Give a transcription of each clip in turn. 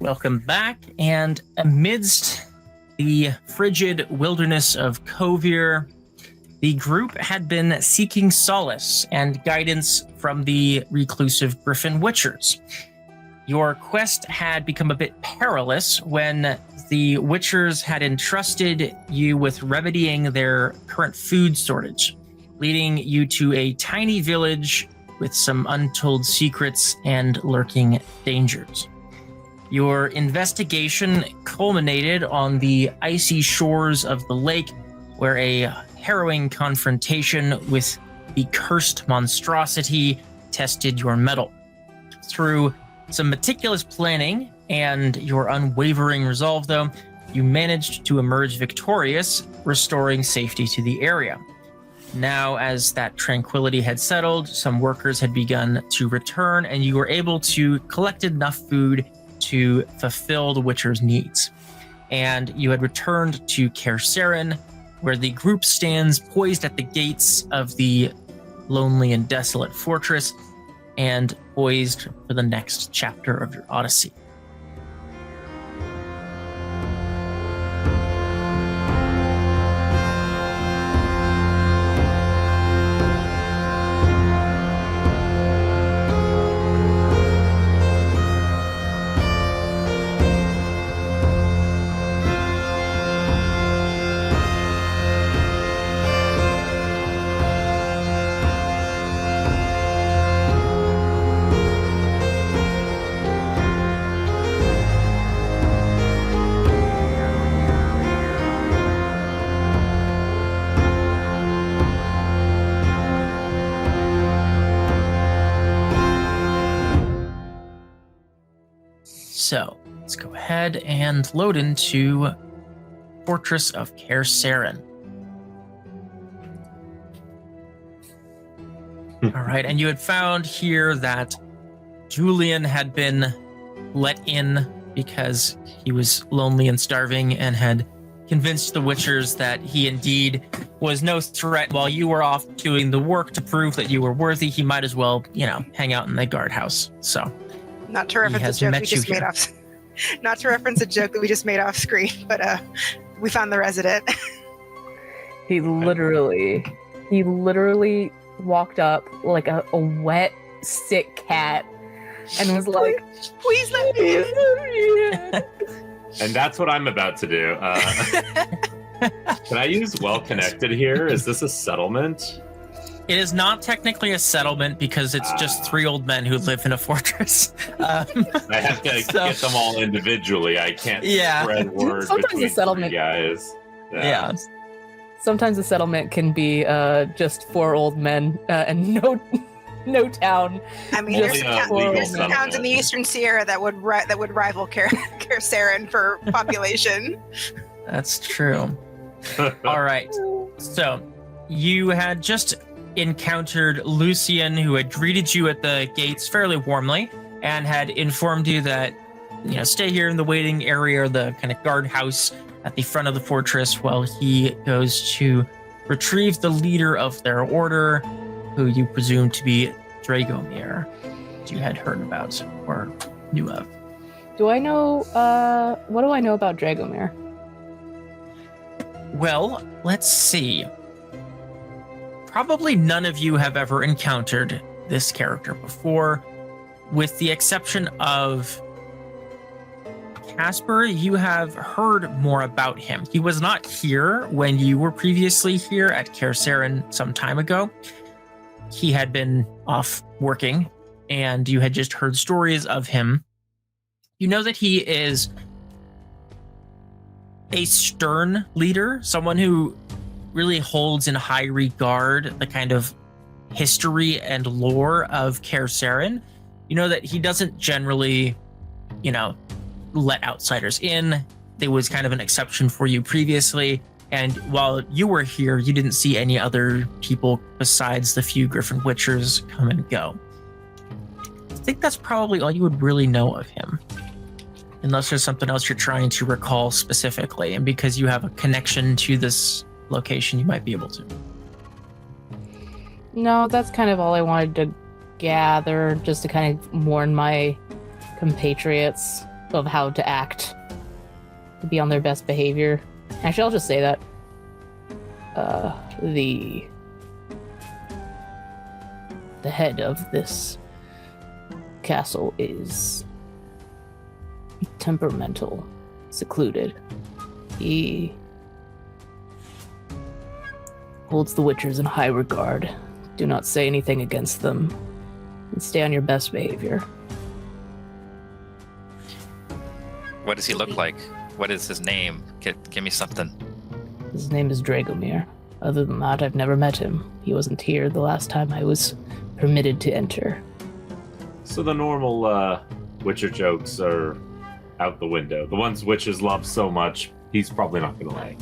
Welcome back, and amidst the frigid wilderness of Kovir, the group had been seeking solace and guidance from the reclusive Griffin Witchers. Your quest had become a bit perilous when the Witchers had entrusted you with remedying their current food shortage, leading you to a tiny village with some untold secrets and lurking dangers. Your investigation culminated on the icy shores of the lake, where a harrowing confrontation with the cursed monstrosity tested your mettle. Through some meticulous planning and your unwavering resolve, though, you managed to emerge victorious, restoring safety to the area. Now, as that tranquility had settled, some workers had begun to return, and you were able to collect enough food to fulfill the Witcher's needs. And you had returned to Kaspar, where the group stands poised at the gates of the lonely and desolate fortress, and poised for the next chapter of your odyssey. So let's go ahead and load into Fortress of Kaspar. All right, and you had found here that Julian had been let in because he was lonely and starving, and had convinced the Witchers that he indeed was no threat. While you were off doing the work to prove that you were worthy, he might as well, hang out in the guardhouse. So. Not to reference a joke we just made off. Not to reference a joke that we just made off screen, but we found the resident. He literally walked up like a wet, sick cat, and was like, "Please let me in." And that's what I'm about to do. Can I use well connected here? Is this a settlement? It is not technically a settlement because it's just three old men who live in a fortress. I have to get them all individually. I can't spread word between a settlement, three guys. Yeah. Sometimes a settlement can be just four old men and no town. I mean, there's some towns in the Eastern Sierra that would rival Kaspar for population. That's true. All right. So you had just encountered Lucian, who had greeted you at the gates fairly warmly and had informed you that, stay here in the waiting area, the kind of guardhouse at the front of the fortress, while he goes to retrieve the leader of their order, who you presume to be Dragomir, that you had heard about or knew of. Do I know, what do I know about Dragomir? Well, let's see. Probably none of you have ever encountered this character before, with the exception of Kaspar. You have heard more about him. He was not here when you were previously here at Kaspar some time ago. He had been off working, and you had just heard stories of him. You know that he is a stern leader, someone who really holds in high regard the kind of history and lore of Kaspar. You know that he doesn't generally, let outsiders in. There was kind of an exception for you previously, and while you were here, you didn't see any other people besides the few Griffin Witchers come and go. I think that's probably all you would really know of him, unless there's something else you're trying to recall specifically, and because you have a connection to this location, you might be able to. No, that's kind of all I wanted to gather, just to kind of mourn my compatriots of how to act, to be on their best behavior. Actually, I'll just say that. The head of this castle is temperamental, secluded. He holds the Witchers in high regard. Do not say anything against them, and stay on your best behavior. What does he look like? What is his name? Give me something. His name is Dragomir. Other than that, I've never met him. He wasn't here the last time I was permitted to enter. So the normal Witcher jokes are out the window. The ones witches love so much, he's probably not going to like.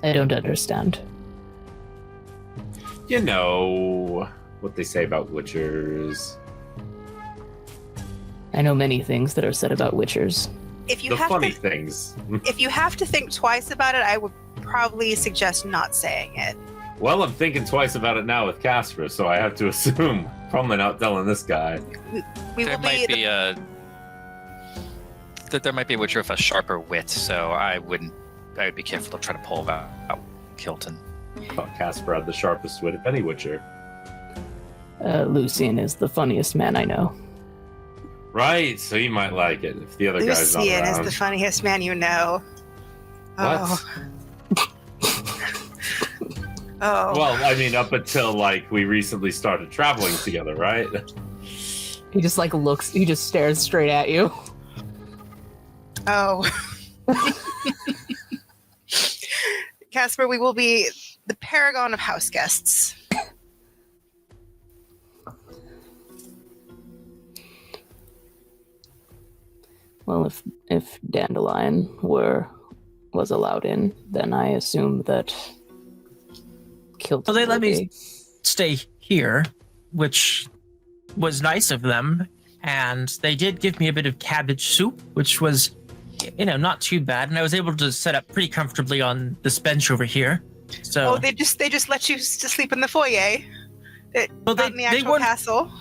I don't understand. You know what they say about witchers. I know many things that are said about Witchers. If you The have funny to, things. if you have to think twice about it, I would probably suggest not saying it. Well, I'm thinking twice about it now with Kaspar, so I have to assume. Probably not telling this guy. We There will might be. be a there might be a Witcher with a sharper wit, so I would be careful to try to pull out Kilton. I thought Kaspar had the sharpest wit of any witcher. Lucian is the funniest man I know. Right, so he might like it if the other guy's not Lucian is around. the funniest man you know. What? Oh. Oh. Well, I mean, up until we recently started traveling together, right? He just looks, he just stares straight at you. Oh. Kaspar, we will be the paragon of house guests. Well, if Dandelion was allowed in, then I assume that Kilton. So they let will me be. stay here, which was nice of them, and they did give me a bit of cabbage soup, which was, not too bad, and I was able to set up pretty comfortably on this bench over here. So Oh, they just let you to sleep in the foyer. Well, Not in the actual weren't- castle.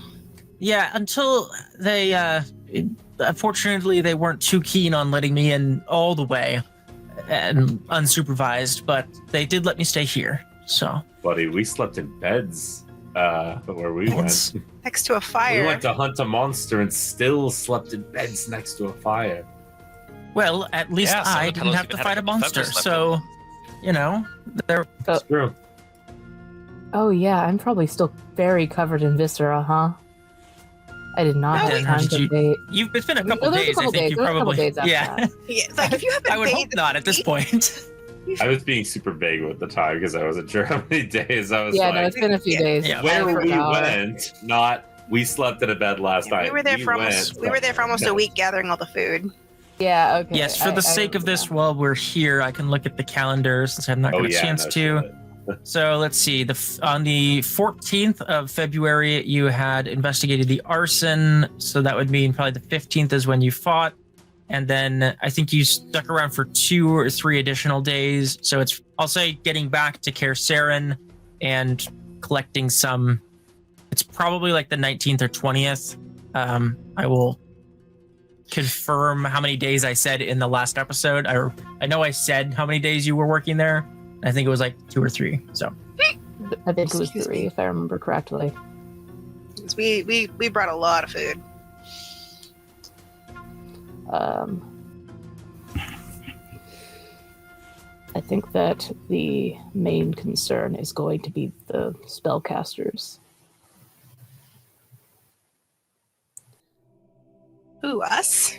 yeah, until they unfortunately they weren't too keen on letting me in all the way and unsupervised, but they did let me stay here. So Buddy, we slept in beds where we Beds? went. Next to a fire. We went to hunt a monster and still slept in beds next to a fire. well, at least Yeah, some I of the didn't pillows have to even fight had a monster. feathers left So, they're It's true. Oh yeah, I'm probably still very covered in viscera, huh? I did not No, have wait. time Did to you- bathe. It's been a couple Oh, there's a days. couple I think days. you There's a couple probably days after yeah. that. Yeah, it's like if you haven't I would hope bathed not at this point. I was being super vague with the time because I wasn't sure how many days. I was Yeah, like, no, it's been a few Yeah. days. Yeah. where I we forgot. went, not we slept in a bed last night. we were there for almost a No. week gathering all the food. Yeah, okay. Yes, for the sake of this, while we're here, I can look at the calendar since I've not got a chance no to. shit. So let's see. On the 14th of February, you had investigated the arson. So that would mean probably the 15th is when you fought. And then I think you stuck around for 2 or 3 additional days. So I'll say getting back to Kaer Seren and collecting some. It's probably like the 19th or 20th. I will confirm how many days I said in the last episode. I know I said how many days you were working there. I think it was like 2 or 3. So I think it was Excuse 3, me. if I remember correctly. 'Cause we brought a lot of food. I think that the main concern is going to be the spellcasters. Who, us?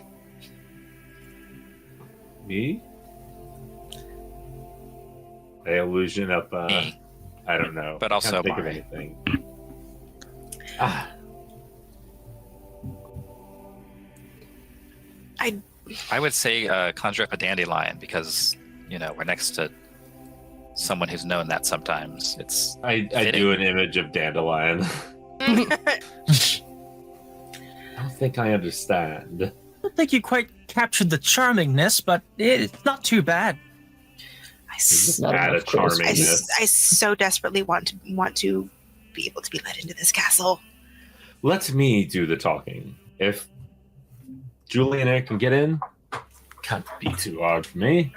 Me? A illusion up. Me. I don't know. But also Can't think of Mareigh. anything. Ah, I would say conjure up a dandelion because we're next to someone who's known that sometimes. It's I fitting. do an image of dandelion. I don't think I understand. I don't think you quite captured the charmingness, but it's not too bad. Just Not add a enough charisma. charmingness. I so desperately want to be able to be let into this castle. let me do the talking. If Julie and Eric can get in, can't be too hard for me.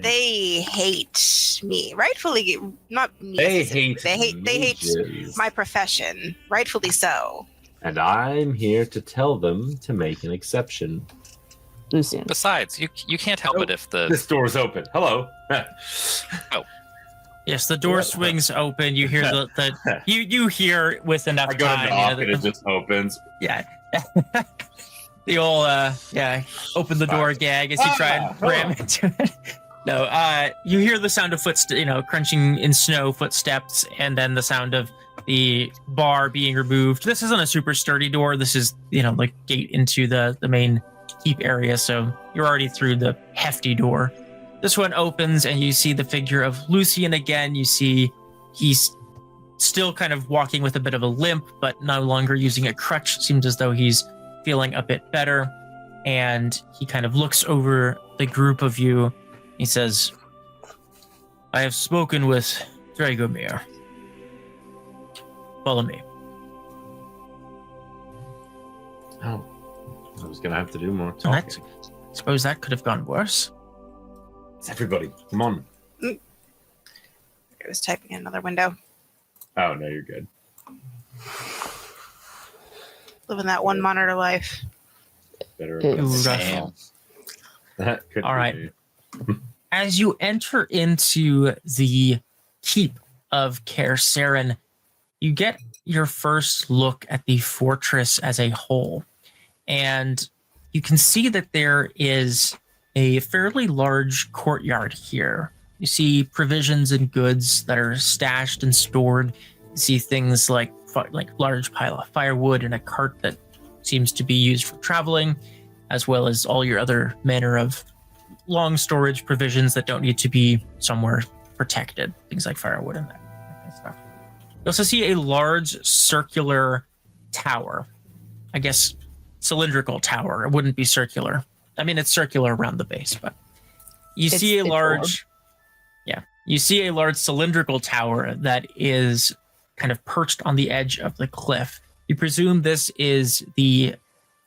They hate me. Rightfully, not me. They hate mages. my profession. Rightfully so. And I'm here to tell them to make an exception. Lucian. Besides, you can't help it if the This door's open. Hello. Yes, the door swings open. You hear you hear with enough I go time. to knock and it just opens. Yeah. The old open the door gag as you try and ram into it. No, you hear the sound of crunching in snow footsteps, and then the sound of the bar being removed. This isn't a super sturdy door. This is, like gate into the main keep area, so you're already through the hefty door. This one opens and you see the figure of Lucian again. You see he's still kind of walking with a bit of a limp, but no longer using a crutch. Seems as though he's feeling a bit better. And he kind of looks over the group of you. He says, I have spoken with Dragomir. Follow me. Oh, I was going to have to do more talking. I suppose that could have gone worse. It's everybody. Come on. I was typing in another window. Oh, no, you're good. Living that one monitor life. Better. Beautiful. That could All be right. me. As you enter into the keep of Kaspar, you get your first look at the fortress as a whole. And you can see that there is a fairly large courtyard here. You see provisions and goods that are stashed and stored. You see things like large pile of firewood and a cart that seems to be used for traveling, as well as all your other manner of long storage provisions that don't need to be somewhere protected. Things like firewood and that kind of stuff. You also see a large circular tower. I guess cylindrical tower. It wouldn't be circular. I mean, it's circular around the base, but you see a large cylindrical tower that is kind of perched on the edge of the cliff. You presume this is the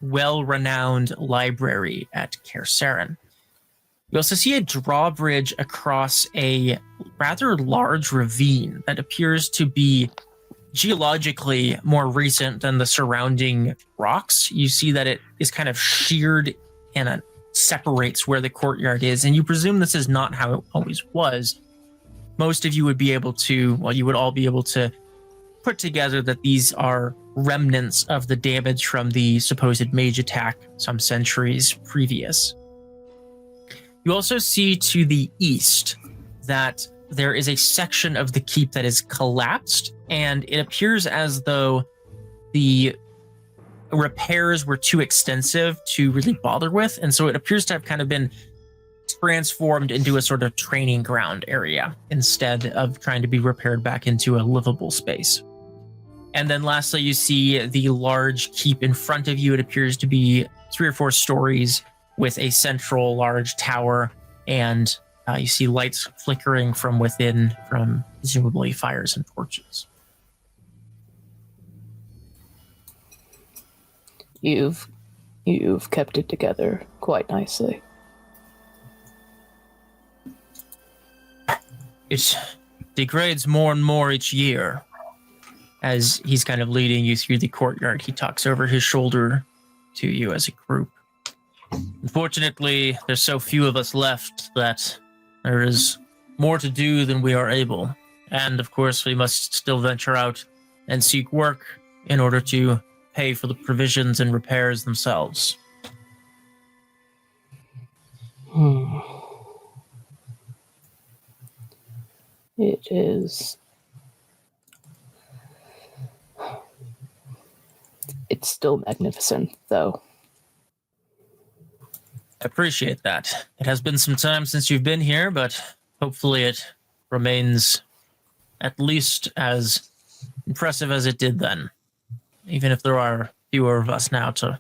well-renowned library at Kaspar. You also see a drawbridge across a rather large ravine that appears to be geologically more recent than the surrounding rocks. You see that it is kind of sheared and it separates where the courtyard is, and you presume this is not how it always was. Most of you would be able to, you would all be able to put together that these are remnants of the damage from the supposed mage attack some centuries previous. You also see to the east that there is a section of the keep that is collapsed, and it appears as though the repairs were too extensive to really bother with, and so it appears to have kind of been transformed into a sort of training ground area instead of trying to be repaired back into a livable space. And then lastly, you see the large keep in front of you. It appears to be 3 or 4 stories with a central large tower, and you see lights flickering from within from presumably fires and torches. You've kept it together quite nicely. It degrades more and more each year. As he's kind of leading you through the courtyard, he talks over his shoulder to you as a group. Unfortunately, there's so few of us left that there is more to do than we are able. And of course, we must still venture out and seek work in order to pay for the provisions and repairs themselves. It is... It's still magnificent, though. I appreciate that. It has been some time since you've been here, but hopefully it remains at least as impressive as it did then, even if there are fewer of us now to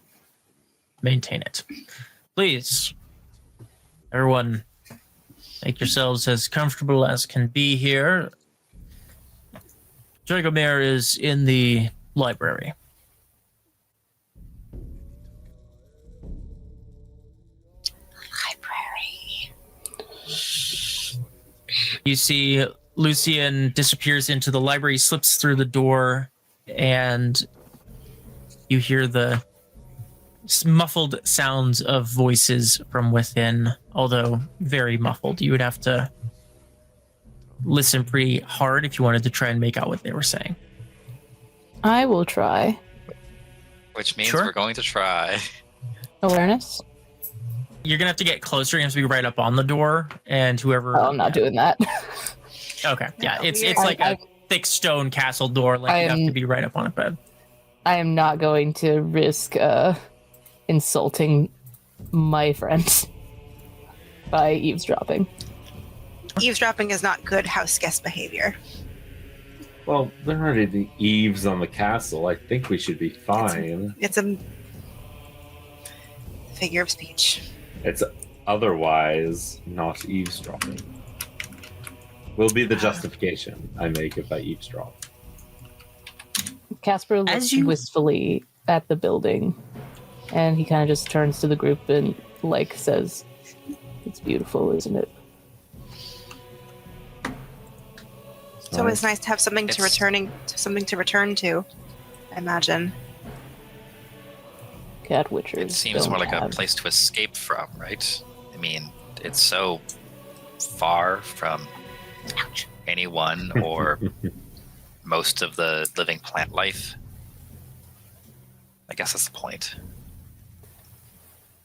maintain it. Please, everyone, make yourselves as comfortable as can be here. Dragomir is in the library. Library. You see Lucian disappears into the library, slips through the door, and you hear the muffled sounds of voices from within, although very muffled. You would have to listen pretty hard if you wanted to try and make out what they were saying. I will try. Which means Sure. we're going to try. Awareness? You're going to have to get closer. You have to be right up on the door, and whoever... Oh, I'm not doing that. Okay, yeah, No, it's weird. like a thick stone castle door. Like, you have to be right up on it, but... I am not going to risk insulting my friends by eavesdropping. Eavesdropping is not good house guest behavior. Well, there are already eaves on the castle. I think we should be fine. It's a figure of speech. It's otherwise not eavesdropping. Will be the justification I make if I eavesdrop. Kaspar looks wistfully at the building, and he kind of just turns to the group and, like, says, "It's beautiful, isn't it?" It's always nice to have something to return to, I imagine. Cat Witchers. It seems more like a have- place to escape from, right? I mean, it's so far from anyone or most of the living plant life. I guess that's the point.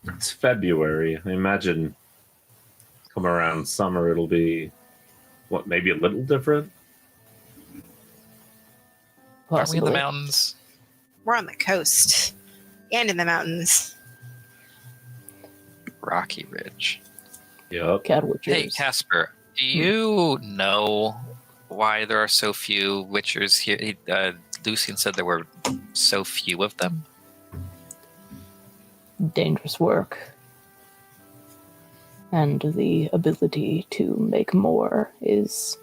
It's February. I imagine come around summer it'll be maybe a little different? Aren't we in the Possibly. mountains? We're on the coast and in the mountains. Rocky Ridge. Yep. Cat Witchers. Hey, Kaspar, do you know why there are so few Witchers here? Lucian said there were so few of them. Dangerous work. And the ability to make more is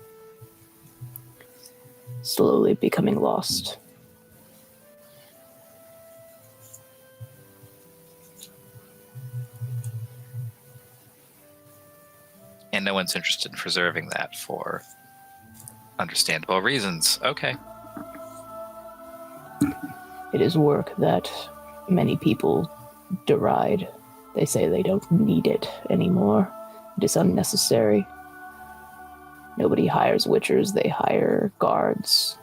slowly becoming lost. And no one's interested in preserving that for understandable reasons. Okay. It is work that many people deride. They say they don't need it anymore. It is unnecessary. Nobody hires witchers, they hire guards.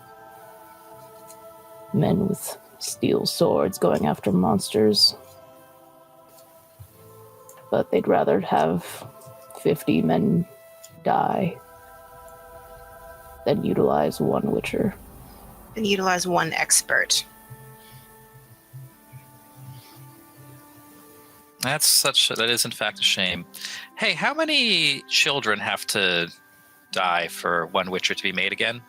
Men with steel swords going after monsters. But they'd rather have 50 men die than utilize one witcher. And utilize one expert. That is in fact a shame. Hey, how many children have to die for one Witcher to be made again?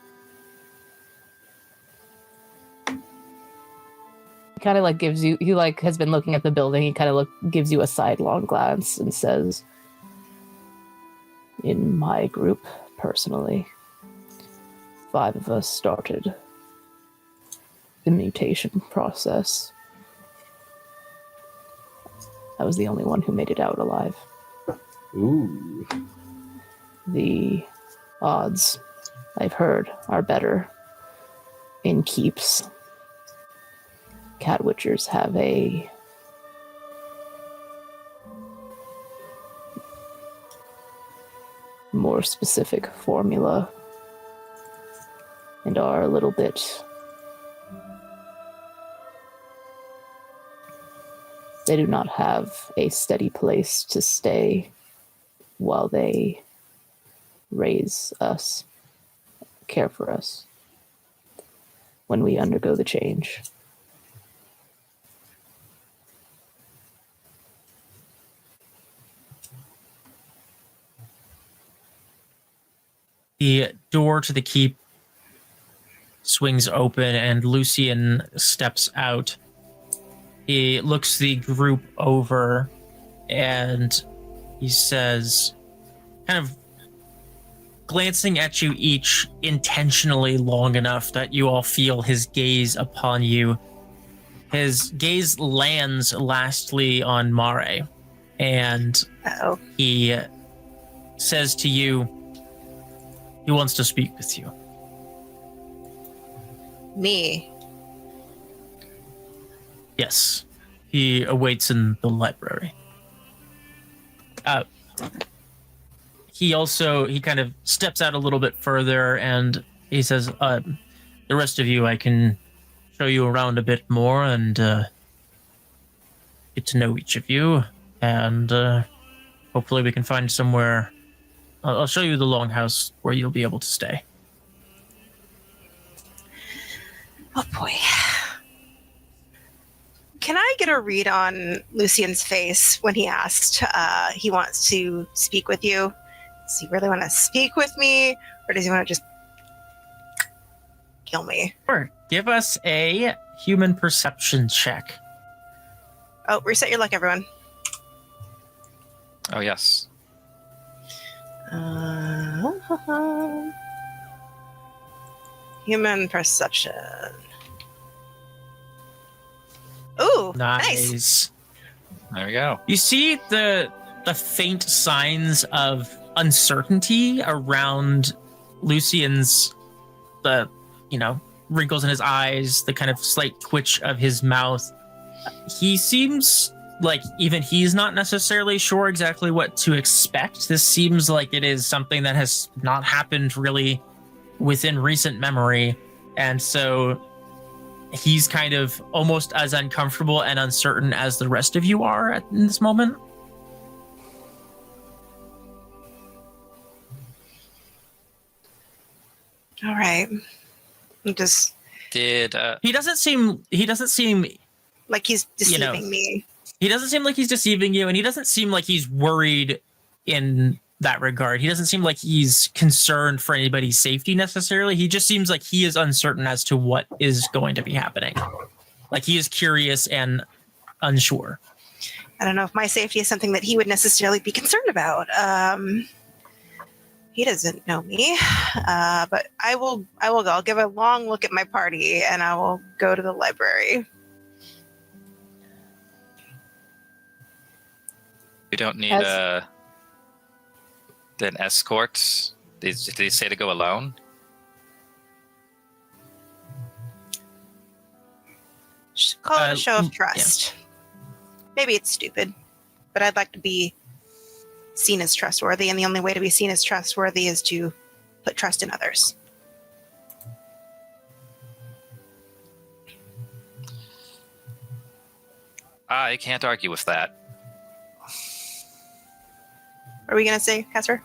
He kind of like gives you, he like has been looking at the building, he kind of gives you a sidelong glance and says, in my group, personally, 5 of us started the mutation process. I was the only one who made it out alive. Ooh. The odds, I've heard, are better in keeps. Cat Witchers have a more specific formula and are a little bit... They do not have a steady place to stay while they raise us, care for us, when we undergo the change. The door to the keep swings open and Lucian steps out. He looks the group over and he says, kind of glancing at you each intentionally long enough that you all feel his gaze upon you. His gaze lands lastly on Mareigh, and he says to you, he wants to speak with you. Me? Yes. He awaits in the library. He kind of steps out a little bit further and he says, the rest of you, I can show you around a bit more and get to know each of you. And hopefully we can find somewhere. I'll show you the longhouse where you'll be able to stay. Oh boy. Can I get a read on Lucian's face when he asked he wants to speak with you? Does he really want to speak with me? Or does he want to just kill me? Sure. Give us a human perception check. Oh, reset your luck, everyone. Oh, yes. Human perception. Ooh, nice. There we go. You see the faint signs of uncertainty around Lucian's, wrinkles in his eyes, the kind of slight twitch of his mouth. He seems like even he's not necessarily sure exactly what to expect. This seems like it is something that has not happened really within recent memory. And so he's kind of almost as uncomfortable and uncertain as the rest of you are in this moment. All right. I'm just... He doesn't seem like he's deceiving me. He doesn't seem like he's deceiving you, and he doesn't seem like he's worried in that regard. He doesn't seem like he's concerned for anybody's safety necessarily. He just seems like he is uncertain as to what is going to be happening. Like he is curious and unsure. I don't know if my safety is something that he would necessarily be concerned about. He doesn't know me, but I will go. I'll give a long look at my party, and I will go to the library. We don't need an escort. Did they say to go alone? Call it a show of trust. Yeah. Maybe it's stupid, but I'd like to be seen as trustworthy, and the only way to be seen as trustworthy is to put trust in others. I can't argue with that. What are we going to say, Kaspar?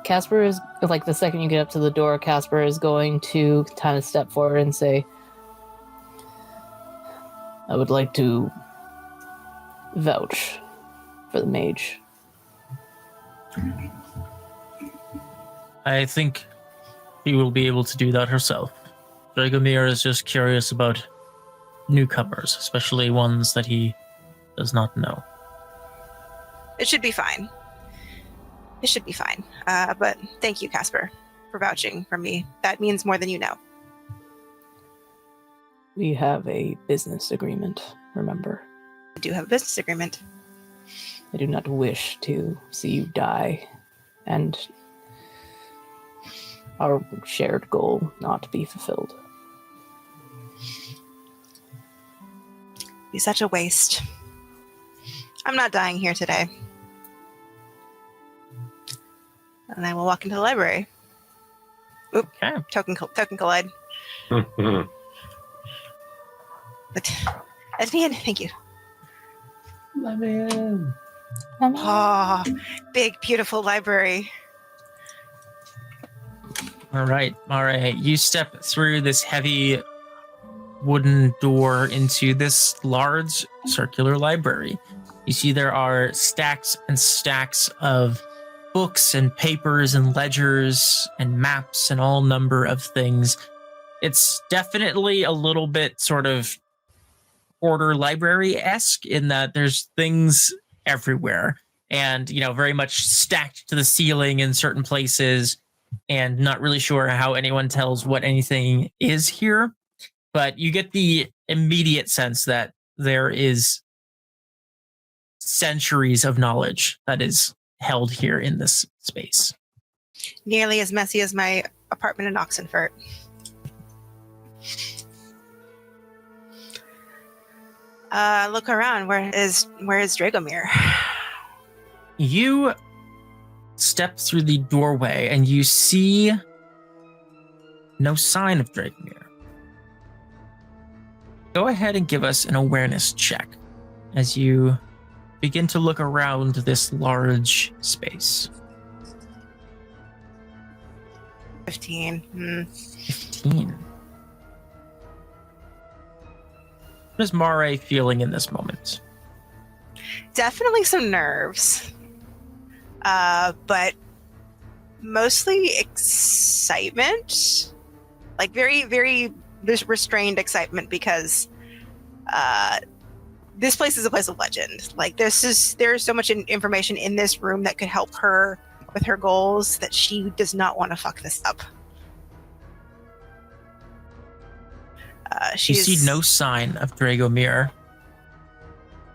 Kaspar is, like, the second you get up to the door, Kaspar is going to kind of step forward and say, I would like to vouch for the mage. I think she will be able to do that herself. Dragomir is just curious about newcomers, especially ones that he does not know. It should be fine. It should be fine. But thank you, Kaspar, for vouching for me. That means more than you know. We have a business agreement, remember? I do have a business agreement. I do not wish to see you die, and our shared goal not be fulfilled. Be such a waste. I'm not dying here today. And I will walk into the library. Oop. Okay. Token collide. But let me in. Thank you. Let me in. Oh, big, beautiful library. All right, Mareigh, you step through this heavy wooden door into this large circular library. You see there are stacks and stacks of books and papers and ledgers and maps and all number of things. It's definitely a little bit sort of order library-esque in that there's things everywhere. and, very much stacked to the ceiling in certain places, and not really sure how anyone tells what anything is here. But you get the immediate sense that there is centuries of knowledge that is held here in this space. Nearly as messy as my apartment in Oxenfurt. Look around. Where is Dragomir? You step through the doorway and you see no sign of Dragomir. Go ahead and give us an awareness check as you begin to look around this large space. 15. 15. What is Mareigh feeling in this moment? Definitely some nerves. But mostly excitement. Like very, very restrained excitement because this place is a place of legend. Like there's so much information in this room that could help her with her goals that she does not want to fuck this up. You see no sign of Dragomir.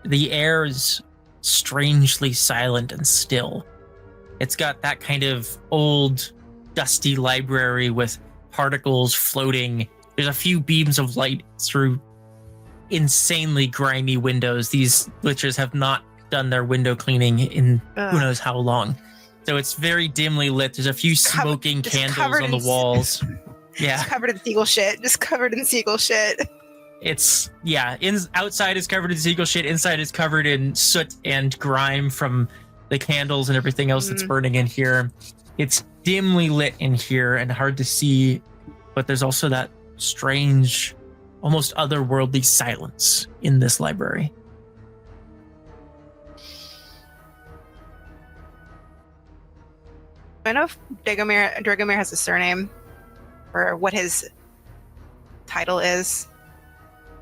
The air is strangely silent and still. It's got that kind of old, dusty library with particles floating. There's a few beams of light through insanely grimy windows. These Witchers have not done their window cleaning in who knows how long. So it's very dimly lit. There's a few smoking candles on the walls. Yeah. Just covered in seagull shit. It's, outside is covered in seagull shit. Inside is covered in soot and grime from the candles and everything else that's burning in here. It's dimly lit in here and hard to see, but there's also that strange, almost otherworldly silence in this library. I know if Dragomir has a surname or what his title is.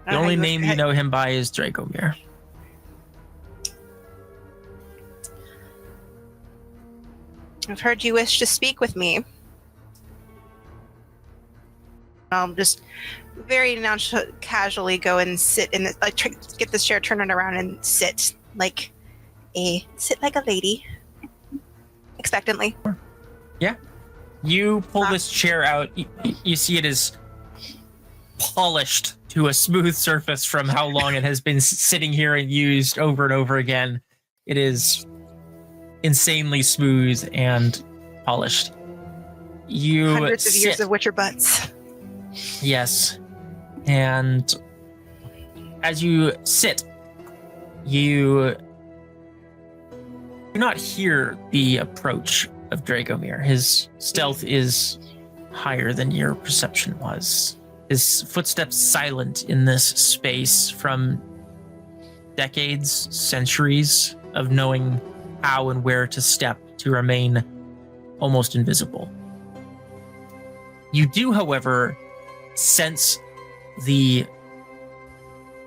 The only name you know him by is Dragomir. I've heard you wish to speak with me. I'll just very casually go and sit in get this chair turned around and sit like a lady, expectantly. Yeah. You pull this chair out. You see it is polished to a smooth surface from how long it has been sitting here and used over and over again. It is insanely smooth and polished. You hundreds of years of Witcher butts. Yes. And as you sit, you do not hear the approach of Dragomir. His stealth is higher than your perception was. His footsteps silent in this space from decades, centuries of knowing how and where to step to remain almost invisible. You do, however, sense the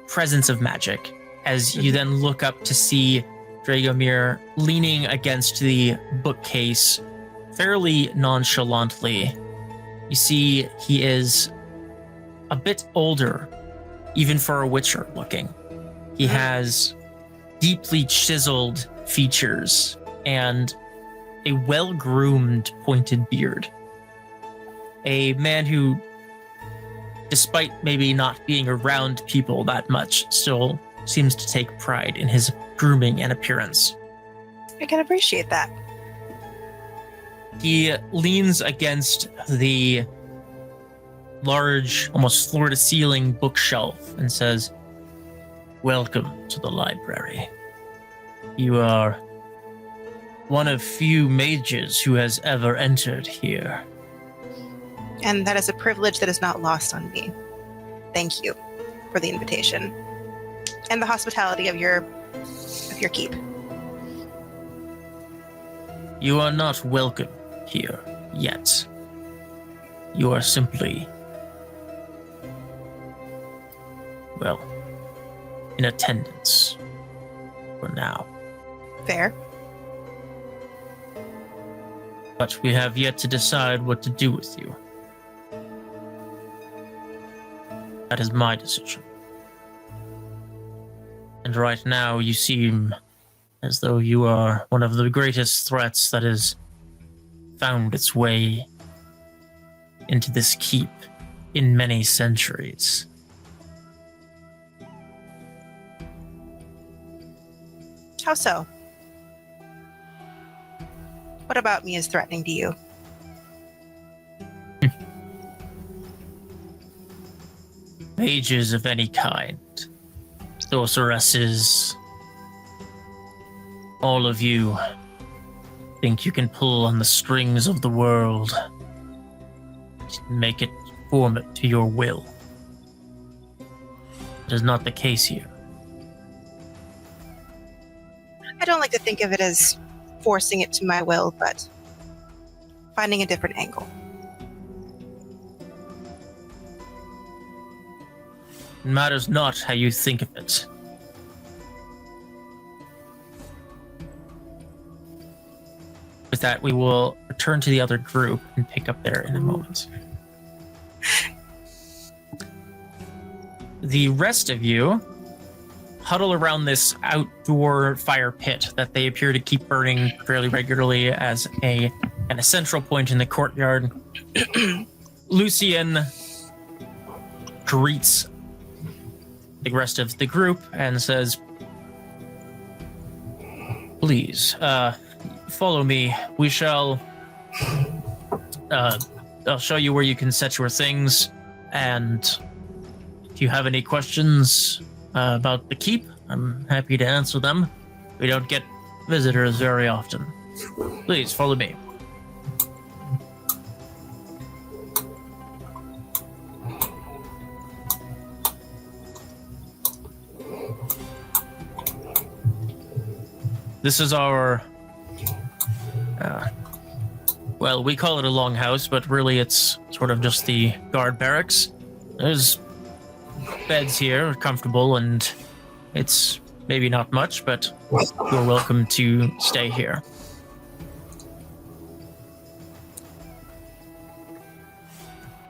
presence of magic as you then look up to see Dragomir leaning against the bookcase fairly nonchalantly. You see he is a bit older, even for a Witcher looking. He has deeply chiseled features and a well-groomed pointed beard. A man who, despite maybe not being around people that much, still seems to take pride in his grooming and appearance. I can appreciate that. He leans against the large, almost floor-to-ceiling bookshelf and says, "Welcome to the library. You are one of few mages who has ever entered here. And that is a privilege that is not lost on me. Thank you for the invitation and the hospitality of your keep." You are not welcome here yet. You are simply, in attendance for now. Fair. But we have yet to decide what to do with you. That is my decision. And right now you seem as though you are one of the greatest threats that has found its way into this keep in many centuries. How so? What about me is threatening to you? Mages of any kind, sorceresses, all of you think you can pull on the strings of the world, make it form it to your will. It is not the case here. I don't like to think of it as forcing it to my will, but finding a different angle. It matters not how you think of it. With that, we will return to the other group and pick up there in a moment. The rest of you huddle around this outdoor fire pit that they appear to keep burning fairly regularly as an central point in the courtyard. Lucien greets the rest of the group and says, "Please, follow me. We shall... I'll show you where you can set your things, and if you have any questions about the keep, I'm happy to answer them. We don't get visitors very often. Please, follow me." This is our... well, we call it a longhouse, but really it's sort of just the guard barracks. There's beds here, comfortable, and it's maybe not much, but you're welcome to stay here.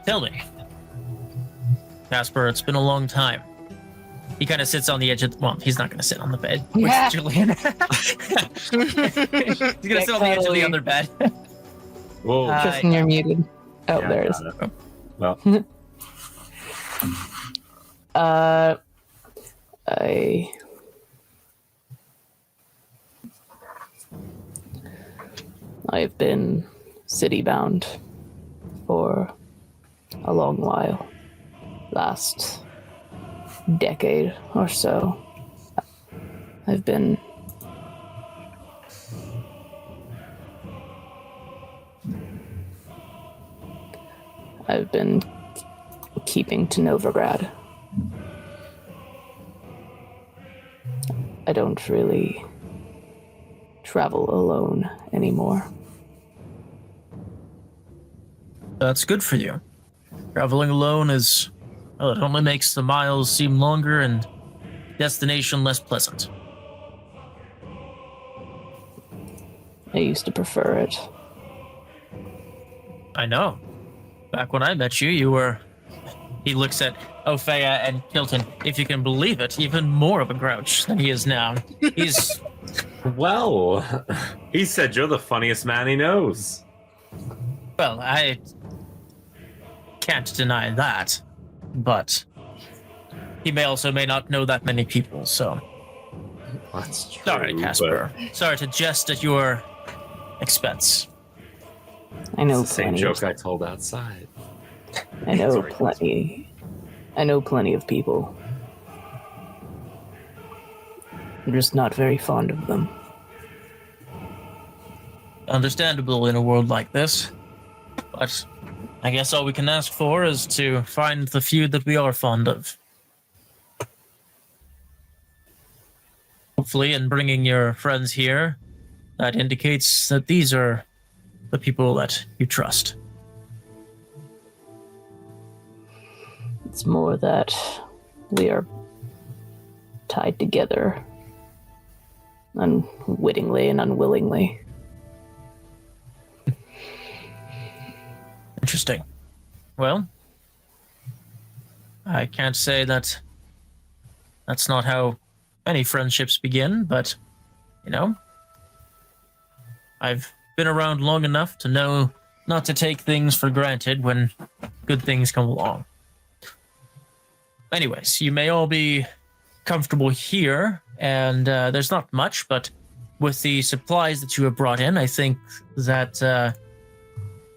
Tell me, Kaspar, it's been a long time. He kind of sits on the edge of... Well, he's not going to sit on the bed. Yeah. Julian. He's going to sit on the edge of the other bed. Whoa. Tristan, you're muted. Oh, Yeah, there it is. Well, I've been city-bound for a long while. Last decade or so. I've been keeping to Novigrad. I don't really travel alone anymore. That's good for you. Traveling alone is... well, it only makes the miles seem longer and destination less pleasant. I used to prefer it. I know. Back when I met you, you were... He looks at Opheia and Kilton. If you can believe it, even more of a grouch than he is now. He's... well, he said you're the funniest man he knows. well, I can't deny that. But he may not know that many people, so... That's true. Sorry, Kaspar. Sorry to jest at your expense. I know It's the same plenty. joke I told outside. I know Sorry. plenty. I know plenty of people. I'm just not very fond of them. Understandable in a world like this. But I guess all we can ask for is to find the few that we are fond of. Hopefully, in bringing your friends here, that indicates that these are the people that you trust. It's more that we are tied together unwittingly and unwillingly. Interesting. Well, I can't say that that's not how many friendships begin, but, you know, I've been around long enough to know not to take things for granted when good things come along. Anyways, you may all be comfortable here, and there's not much, but with the supplies that you have brought in, I think that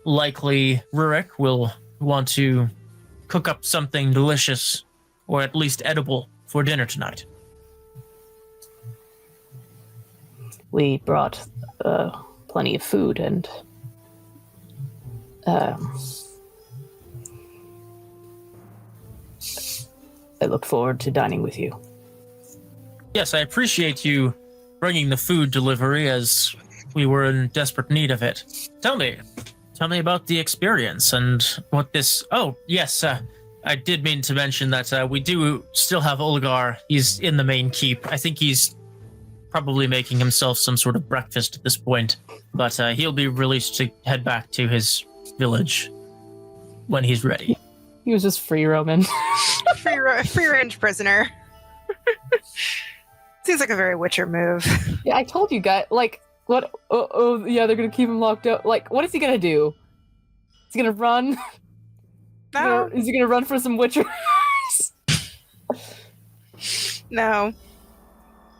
likely Rurik will want to cook up something delicious, or at least edible, for dinner tonight. We brought plenty of food, and I look forward to dining with you. Yes, I appreciate you bringing the food delivery, as we were in desperate need of it. Tell me about the experience and what this... Oh, yes, I did mean to mention that we do still have Olgar. He's in the main keep. I think he's probably making himself some sort of breakfast at this point, but he'll be released to head back to his village when he's ready. He was just free roaming. Free range prisoner. Seems like a very Witcher move. Yeah, I told you guys, like, what? Oh, yeah, they're gonna keep him locked up. Like, what is he gonna do? Is he gonna run? No. Is he gonna run for some Witchers? No.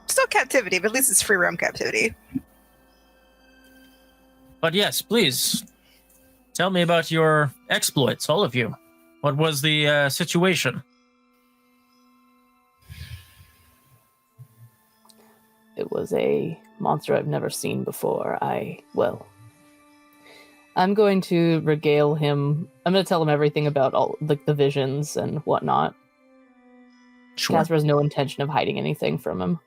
Still captivity, but at least it's free roam captivity. But yes, please, tell me about your exploits, all of you. What was the situation? It was a monster I've never seen before. I'm going to regale him. I'm going to tell him everything about all the visions and whatnot. Sure. Kaspar has no intention of hiding anything from him.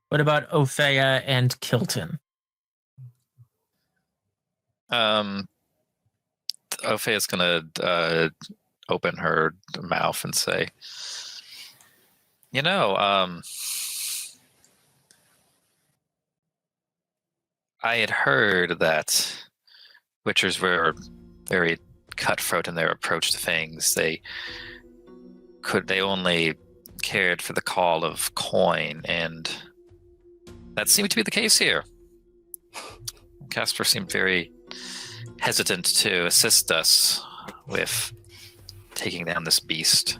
What about Opheia and Kilton? Opheia's gonna open her mouth and say, you know, I had heard that Witchers were very cutthroat in their approach to things. They only cared for the call of coin, and that seemed to be the case here. Kaspar seemed very hesitant to assist us with taking down this beast.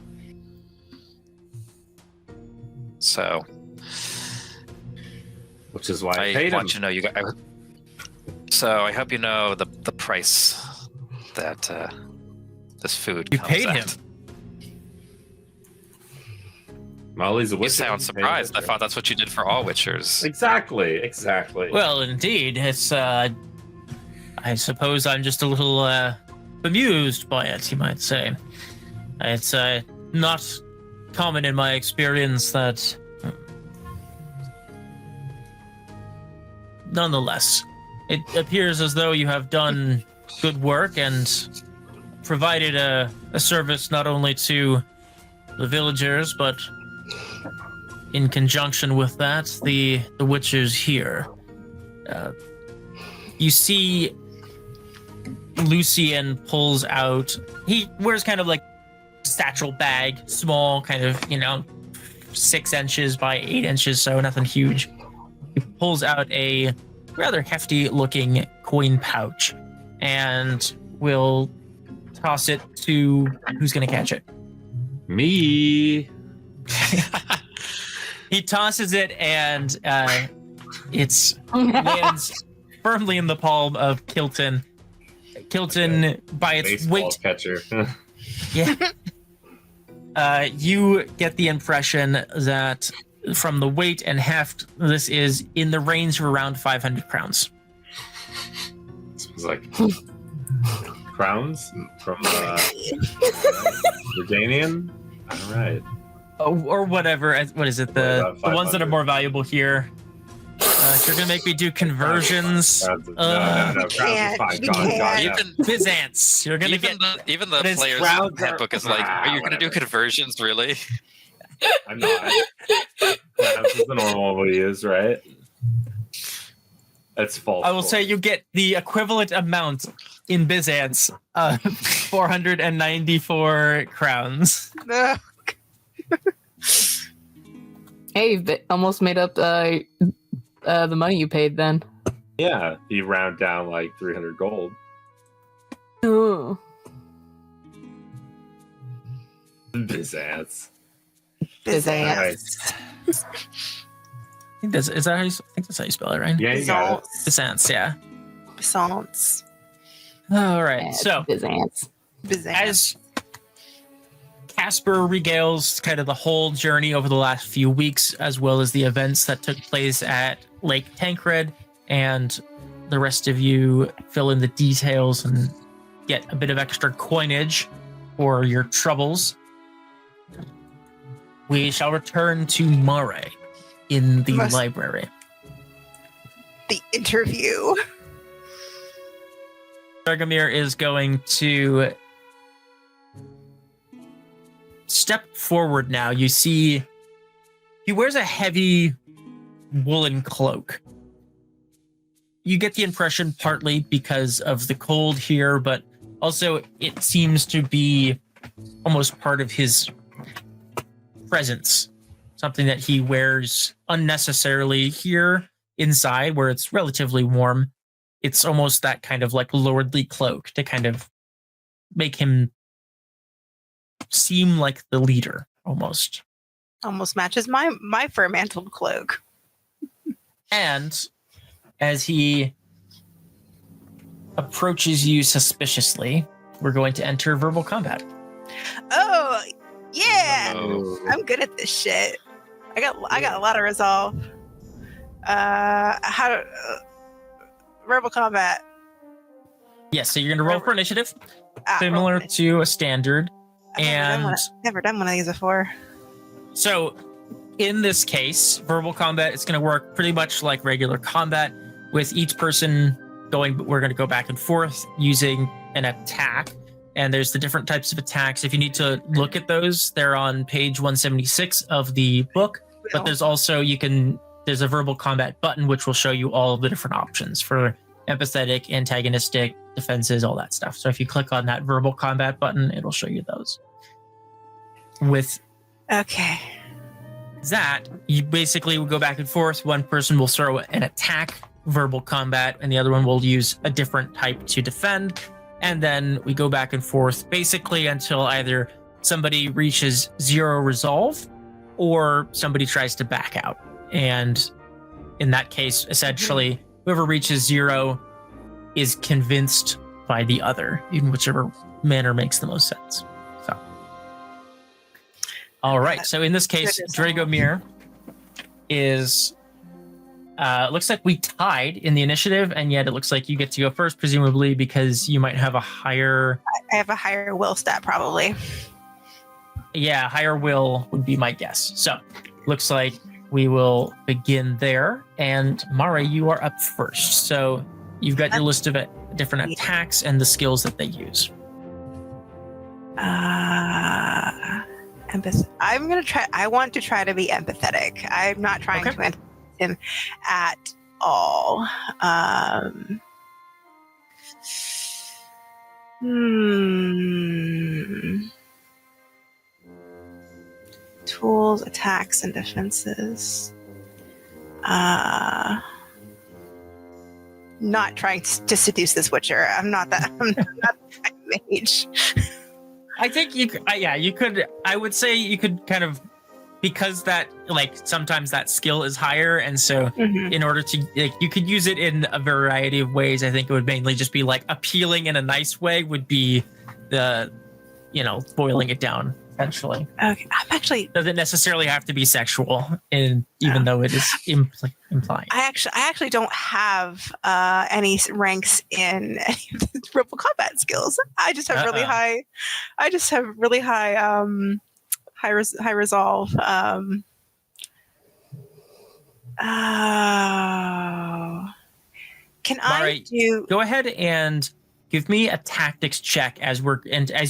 So, which is why I I paid want him. you to know you guys. So I hope you know the price that this food You comes paid at. him? Molly's a You witch. sound surprised. I thought that's what you did for all Witchers. Exactly. Well, indeed, it's, I suppose I'm just a little, bemused by it, you might say. It's, not common in my experience that... Nonetheless, it appears as though you have done good work and provided a service not only to the villagers, but in conjunction with that, the Witchers here. You see Lucian pulls out... He wears kind of like satchel bag, small, kind of, 6 inches by 8 inches, so nothing huge. He pulls out a rather hefty-looking coin pouch and will toss it to... Who's going to catch it? Me. He tosses it, and it lands firmly in the palm of Kilton. Kilton, by its Baseball weight... catcher. Yeah. You get the impression that from the weight and heft, this is in the range of around 500 crowns. It's like crowns from Jordanian. All right. Or whatever. What is it? The ones that are more valuable here. If you're gonna make me do conversions, No, crowns is fine. God, Even Byzance. You're gonna even the But his player's crowns are- handbook is like, are you going to do whatever. conversions, really? I'm not. Crowns is the normal we use, right? That's false. I will say you get the equivalent amount in Byzance of 494 crowns. Hey, you've almost made up the money you paid then. Yeah, if you round down like 300 gold. Ooh. Byzance. Byzance. I think that's how you spell it, right? Yeah, you got it. Byzance, yeah. Byzance. All right, Yeah, so Byzance. as Kaspar regales kind of the whole journey over the last few weeks, as well as the events that took place at Lake Tancred, and the rest of you fill in the details and get a bit of extra coinage for your troubles, we shall return to Mareigh in the library. The interview. Dragomir is going to step forward now. You see he wears a heavy woolen cloak. You get the impression partly because of the cold here, but also it seems to be almost part of his presence. Something that he wears unnecessarily here inside where it's relatively warm. It's almost that kind of like lordly cloak to kind of make him seem like the leader almost. Almost matches my fur-mantled cloak. And as he approaches you suspiciously, we're going to enter verbal combat. Oh, yeah. Oh. I'm good at this shit. I got a lot of resolve. Verbal combat. Yes, so you're going to roll for initiative, Roll similar initiative. to a standard. I've never done one of these before. So in this case, verbal combat is going to work pretty much like regular combat, with each person we're going to go back and forth using an attack. And there's the different types of attacks. If you need to look at those, they're on page 176 of the book. But there's also, there's a verbal combat button, which will show you all of the different options for empathetic, antagonistic, defenses, all that stuff. So if you click on that verbal combat button, it'll show you those. With Okay. that, you basically will go back and forth. One person will throw an attack, verbal combat, and the other one will use a different type to defend. And then we go back and forth basically until either somebody reaches 0 resolve or somebody tries to back out. And in that case, essentially, whoever reaches 0 is convinced by the other, in whichever manner makes the most sense. So, all right. So in this case, Dragomir is... looks like we tied in the initiative, and yet it looks like you get to go first, presumably because you might have a higher... I have a higher will stat, probably. Yeah, higher will would be my guess. So, looks like we will begin there. And Mareigh, you are up first. So, you've got your list of different attacks and the skills that they use. I'm going to try... I want to try to be empathetic. I'm not trying to empathize him at all. Tools, attacks, and defenses. Not trying to seduce this Witcher. I'm not that mage. I think you could, you could, I would say you could kind of, because that, like, sometimes that skill is higher, and so in order to, like, you could use it in a variety of ways. I think it would mainly just be like appealing in a nice way would be the, boiling it down essentially. Okay, I'm actually doesn't necessarily have to be sexual, even though it is implying. I actually don't have any ranks in any of the verbal combat skills. I just have really high. I just have really high. High resolve. Can Mareigh, go ahead and give me a tactics check as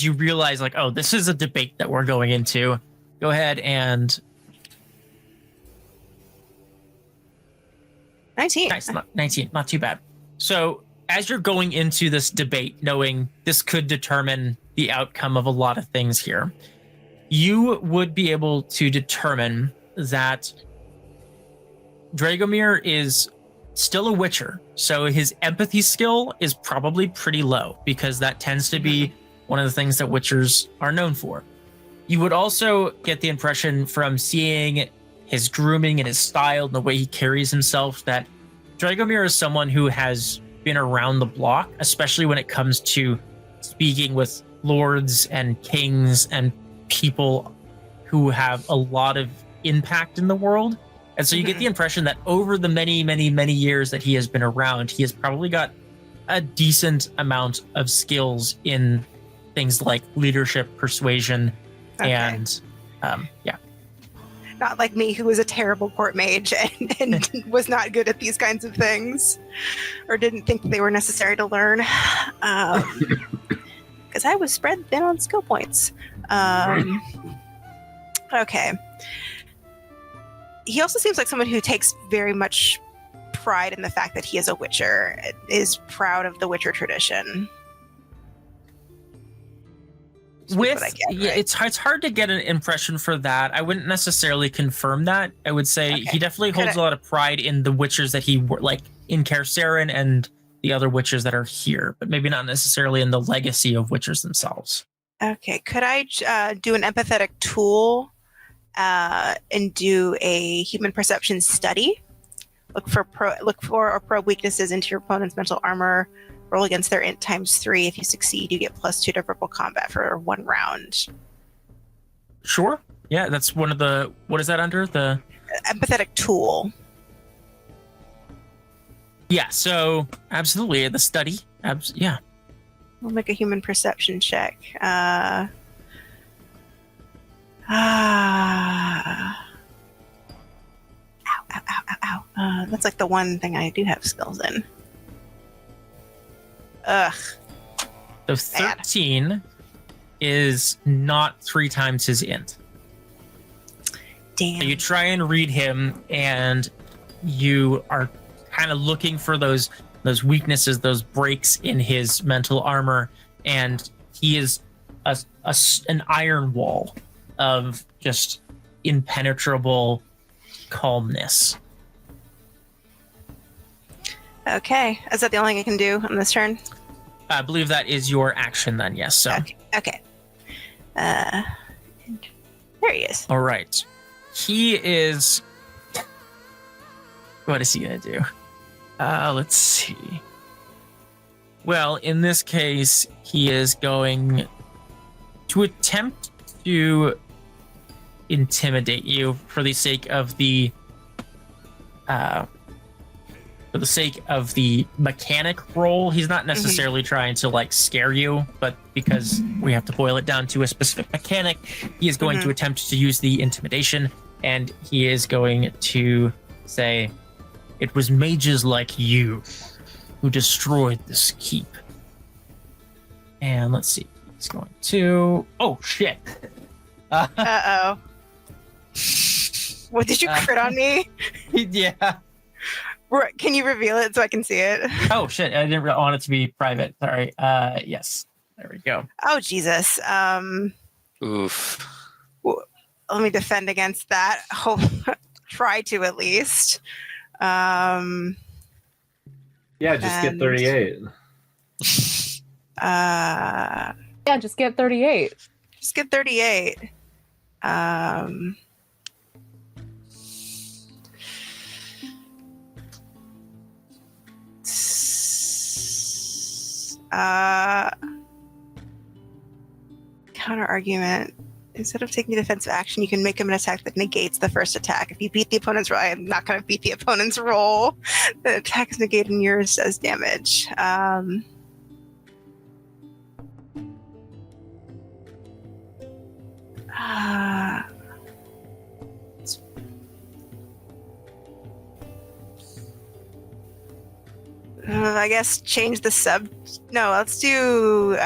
you realize, like, oh, this is a debate that we're going into. Go ahead and 19. Nice, 19, not too bad. So as you're going into this debate, knowing this could determine the outcome of a lot of things here, you would be able to determine that Dragomir is still a Witcher, so his empathy skill is probably pretty low, because that tends to be one of the things that Witchers are known for. You would also get the impression from seeing his grooming and his style and the way he carries himself that Dragomir is someone who has been around the block, especially when it comes to speaking with lords and kings and people who have a lot of impact in the world. And so you get the impression that over the many, many, many years that he has been around, he has probably got a decent amount of skills in things like leadership, persuasion, and yeah. Not like me, who was a terrible court mage and was not good at these kinds of things, or didn't think they were necessary to learn. Because I was spread thin on skill points. Okay. He also seems like someone who takes very much pride in the fact that he is a Witcher, is proud of the Witcher tradition. It's hard to get an impression for that. I wouldn't necessarily confirm that. I would say he definitely holds a lot of pride in the Witchers that he like in Karsaren and the other Witchers that are here, but maybe not necessarily in the legacy of Witchers themselves. Okay, could I do an empathetic tool and do a human perception study? Look for or probe weaknesses into your opponent's mental armor. Roll against their int ×3. If you succeed, you get +2 to verbal combat for 1 round. Sure. Yeah, that's one of the... What is that under? The... Empathetic tool. Yeah, so absolutely. The study. Yeah. We'll make a human perception check. Ow. That's like the one thing I do have skills in. Ugh. So 13 is not 3 times his int. Damn. So you try and read him, and you are kind of looking for those weaknesses, those breaks in his mental armor, and he is an iron wall of just impenetrable calmness. Okay. Is that the only thing I can do on this turn? I believe that is your action then, yes. So. Okay. There he is. All right. He is... What is he going to do? Let's see. Well, in this case, he is going to attempt to intimidate you for the sake of the mechanic roll. He's not necessarily trying to like scare you, but because we have to boil it down to a specific mechanic, he is going to attempt to use the intimidation, and he is going to say, "It was mages like you who destroyed this keep." And let's see, he's going to... Oh, shit. Uh-oh. What, did you crit on me? Yeah. Can you reveal it so I can see it? Oh, shit. I didn't want it to be private. Sorry. Yes. There we go. Oh, Jesus. Oof. Let me defend against that. Try to, at least. Yeah, just get 38. Yeah, just get 38. Just get 38. Counter argument. Instead of taking defensive action, you can make him an attack that negates the first attack. If you beat the opponent's roll, I'm not going to beat the opponent's roll. The attack is negated and yours does damage. I guess change the sub. No, let's do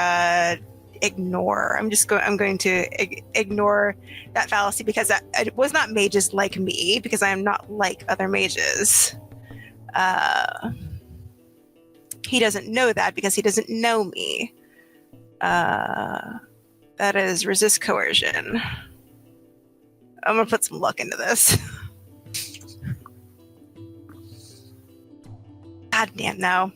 ignore. I'm going to ignore that fallacy because it was not mages like me, because I am not like other mages. He doesn't know that because he doesn't know me. That is resist coercion. I'm gonna put some luck into this. God damn, no.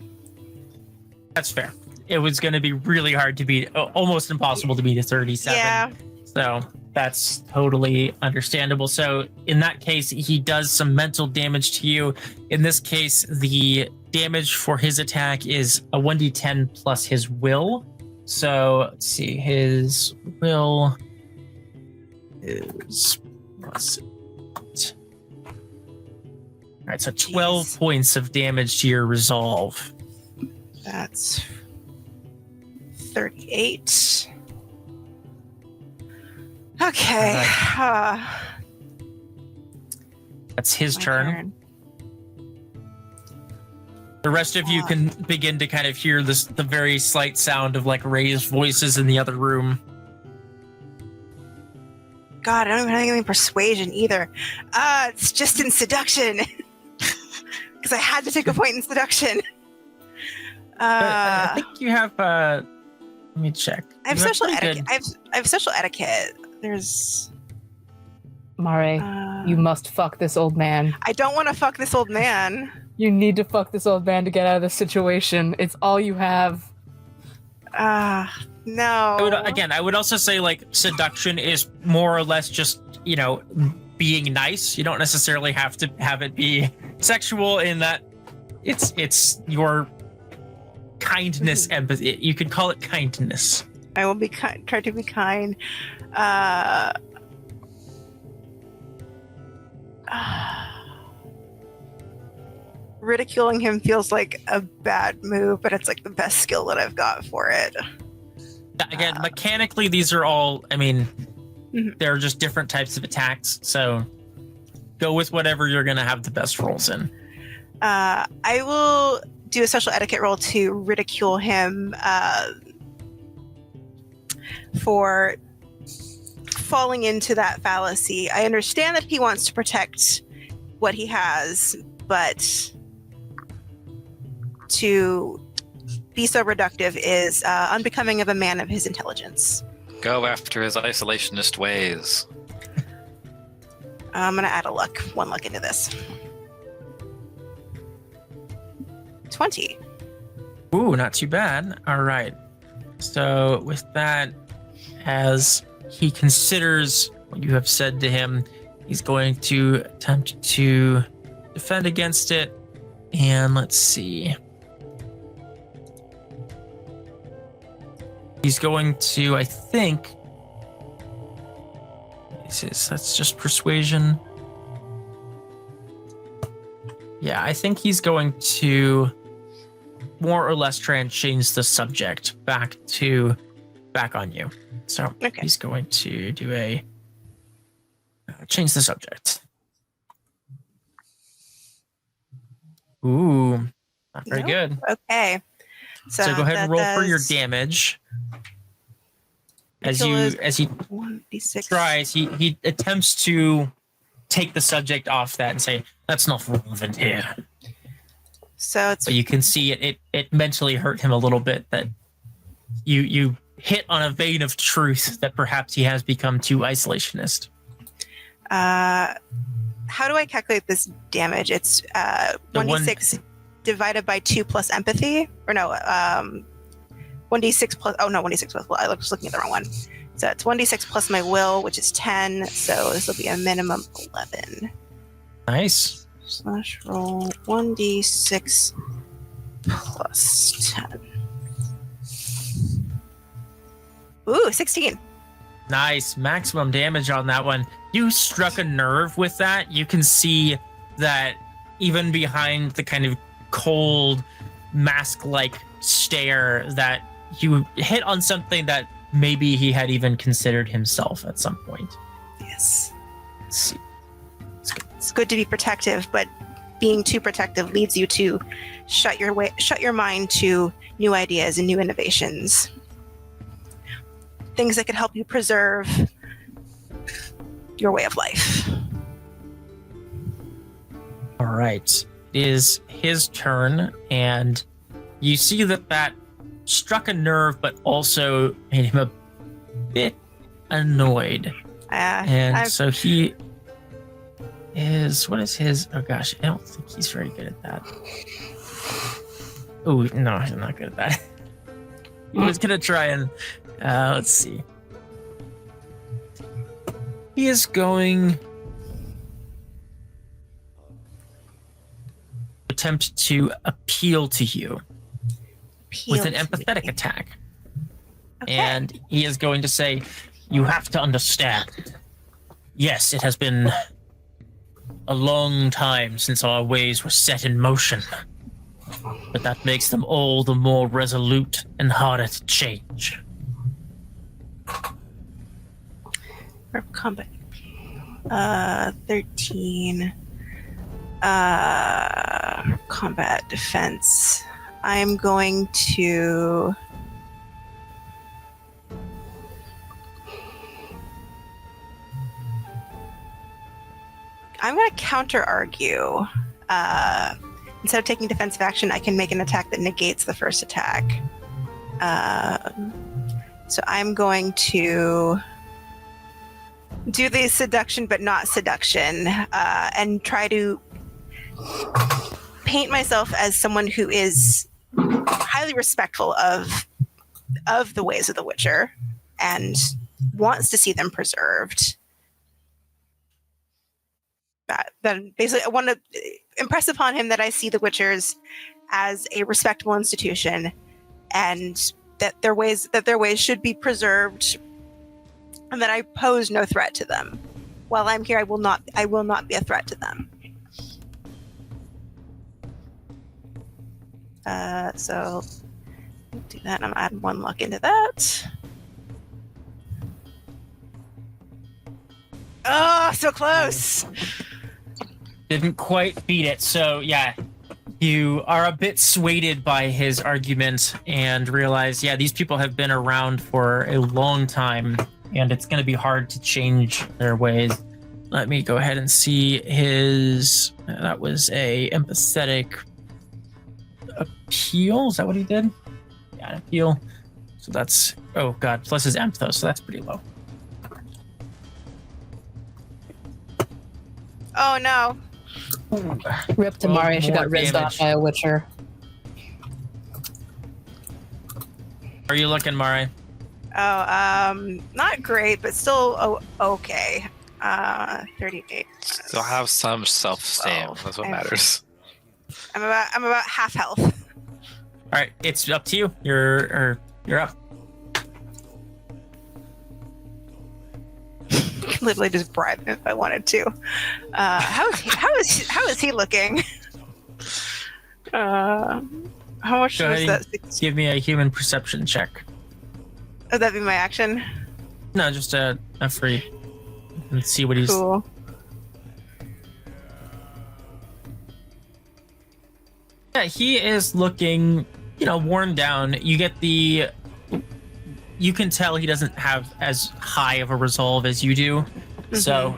That's fair. It was going to be really hard to beat, almost impossible to beat a 37. Yeah. So that's totally understandable. So in that case, he does some mental damage to you. In this case, the damage for his attack is a 1d10 plus his will. So let's see, his will is plus 8. All right, so 12 points of damage to your resolve. That's 38. Okay. That's his turn. The rest of you can begin to kind of hear the very slight sound of like raised voices in the other room. God, I don't even have any persuasion either. It's just in seduction. Because I had to take a point in seduction. I think you have. Let me check. I have social etiquette. I have social etiquette. There's Mareigh, you must fuck this old man. I don't want to fuck this old man. You need to fuck this old man to get out of this situation. It's all you have. No. I would also say like seduction is more or less just, being nice. You don't necessarily have to have it be sexual in that it's your kindness, empathy. You could call it kindness. I will be try to be kind. Ridiculing him feels like a bad move, but it's like the best skill that I've got for it. Again, mechanically, these are all, they're just different types of attacks. So go with whatever you're going to have the best rolls in. I will do a social etiquette roll to ridicule him for falling into that fallacy. I understand that he wants to protect what he has, but to be so reductive is unbecoming of a man of his intelligence. Go after his isolationist ways. I'm going to add one luck into this. 20. Ooh, not too bad. All right. So with that, as he considers what you have said to him, he's going to attempt to defend against it. And let's see. He's going to, I think, that's just persuasion. Yeah, I think he's going to more or less try and change the subject back on you. So He's going to do change the subject. Ooh, not very good. Okay. So go ahead and roll for your damage. As he 1d6. tries, he attempts to take the subject off that and say, that's not relevant here. So but you can see it mentally hurt him a little bit that you hit on a vein of truth that perhaps he has become too isolationist. How do I calculate this damage? It's 1d6 divided by 2 plus empathy? Or no, 1d6 plus... Oh, no, 1d6 plus... Well, I was looking at the wrong one. So it's 1d6 plus my will, which is 10. So this will be a minimum 11. Nice. Slash roll 1d6 plus 10. Ooh, 16. Nice. Maximum damage on that one. You struck a nerve with that. You can see that even behind the kind of cold, mask-like stare, that you hit on something that maybe he had even considered himself at some point. Yes. Let's see. It's good to be protective, but being too protective leads you to shut your mind to new ideas and new innovations. Things that could help you preserve your way of life. All right. is his turn, and you see that struck a nerve, but also made him a bit annoyed. So he is. What is his? Oh gosh, I don't think he's very good at that. Oh no, he's not good at that. He was gonna try and let's see. He is going attempt to appeal to you with an empathetic attack. Okay. And he is going to say, you have to understand. Yes, it has been a long time since our ways were set in motion. But that makes them all the more resolute and harder to change. For combat. 13. Combat defense. I'm going to... I'm going to counter-argue. Instead of taking defensive action, I can make an attack that negates the first attack. So I'm going to do the seduction but not seduction, and try to paint myself as someone who is highly respectful of the ways of the Witcher and wants to see them preserved. That basically, I want to impress upon him that I see the Witchers as a respectable institution, and that their ways should be preserved, and that I pose no threat to them. While I'm here, I will not be a threat to them. So I'll do that. I'm adding 1 luck into that. Oh, so close. Didn't quite beat it. So yeah, you are a bit swayed by his argument and realize, yeah, these people have been around for a long time, and it's going to be hard to change their ways. Let me go ahead and see his. That was a empathetic appeal. Is that what he did? Yeah, an appeal. So that's, oh god, plus his emp, so that's pretty low. Oh no. Rip to Mareigh, she got rizzed off by a Witcher. How are you looking, Mareigh? Oh, not great, but still okay. 38. Still have some self-esteem. That's what matters. I'm about half health. All right, it's up to you. You're up. I could literally just bribe him if I wanted to. How is he looking? How much was that? Give me a human perception check. Would that be my action? No, just a free. Let's see what he's. Cool. Yeah, he is looking, worn down. You get the. You can tell he doesn't have as high of a resolve as you do, so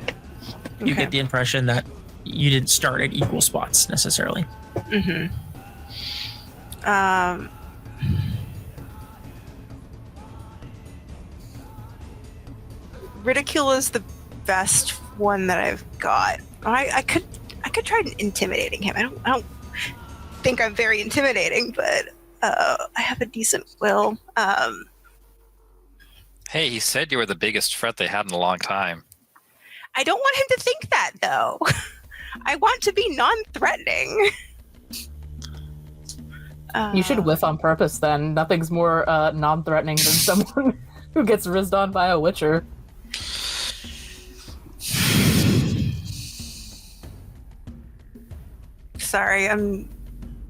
you get the impression that you didn't start at equal spots necessarily. Ridicule is the best one that I've got. I could try intimidating him. I don't think I'm very intimidating, but I have a decent will. Hey, he said you were the biggest threat they had in a long time. I don't want him to think that, though. I want to be non-threatening. You should whiff on purpose, then. Nothing's more non-threatening than someone who gets rizzed on by a Witcher. Sorry, I'm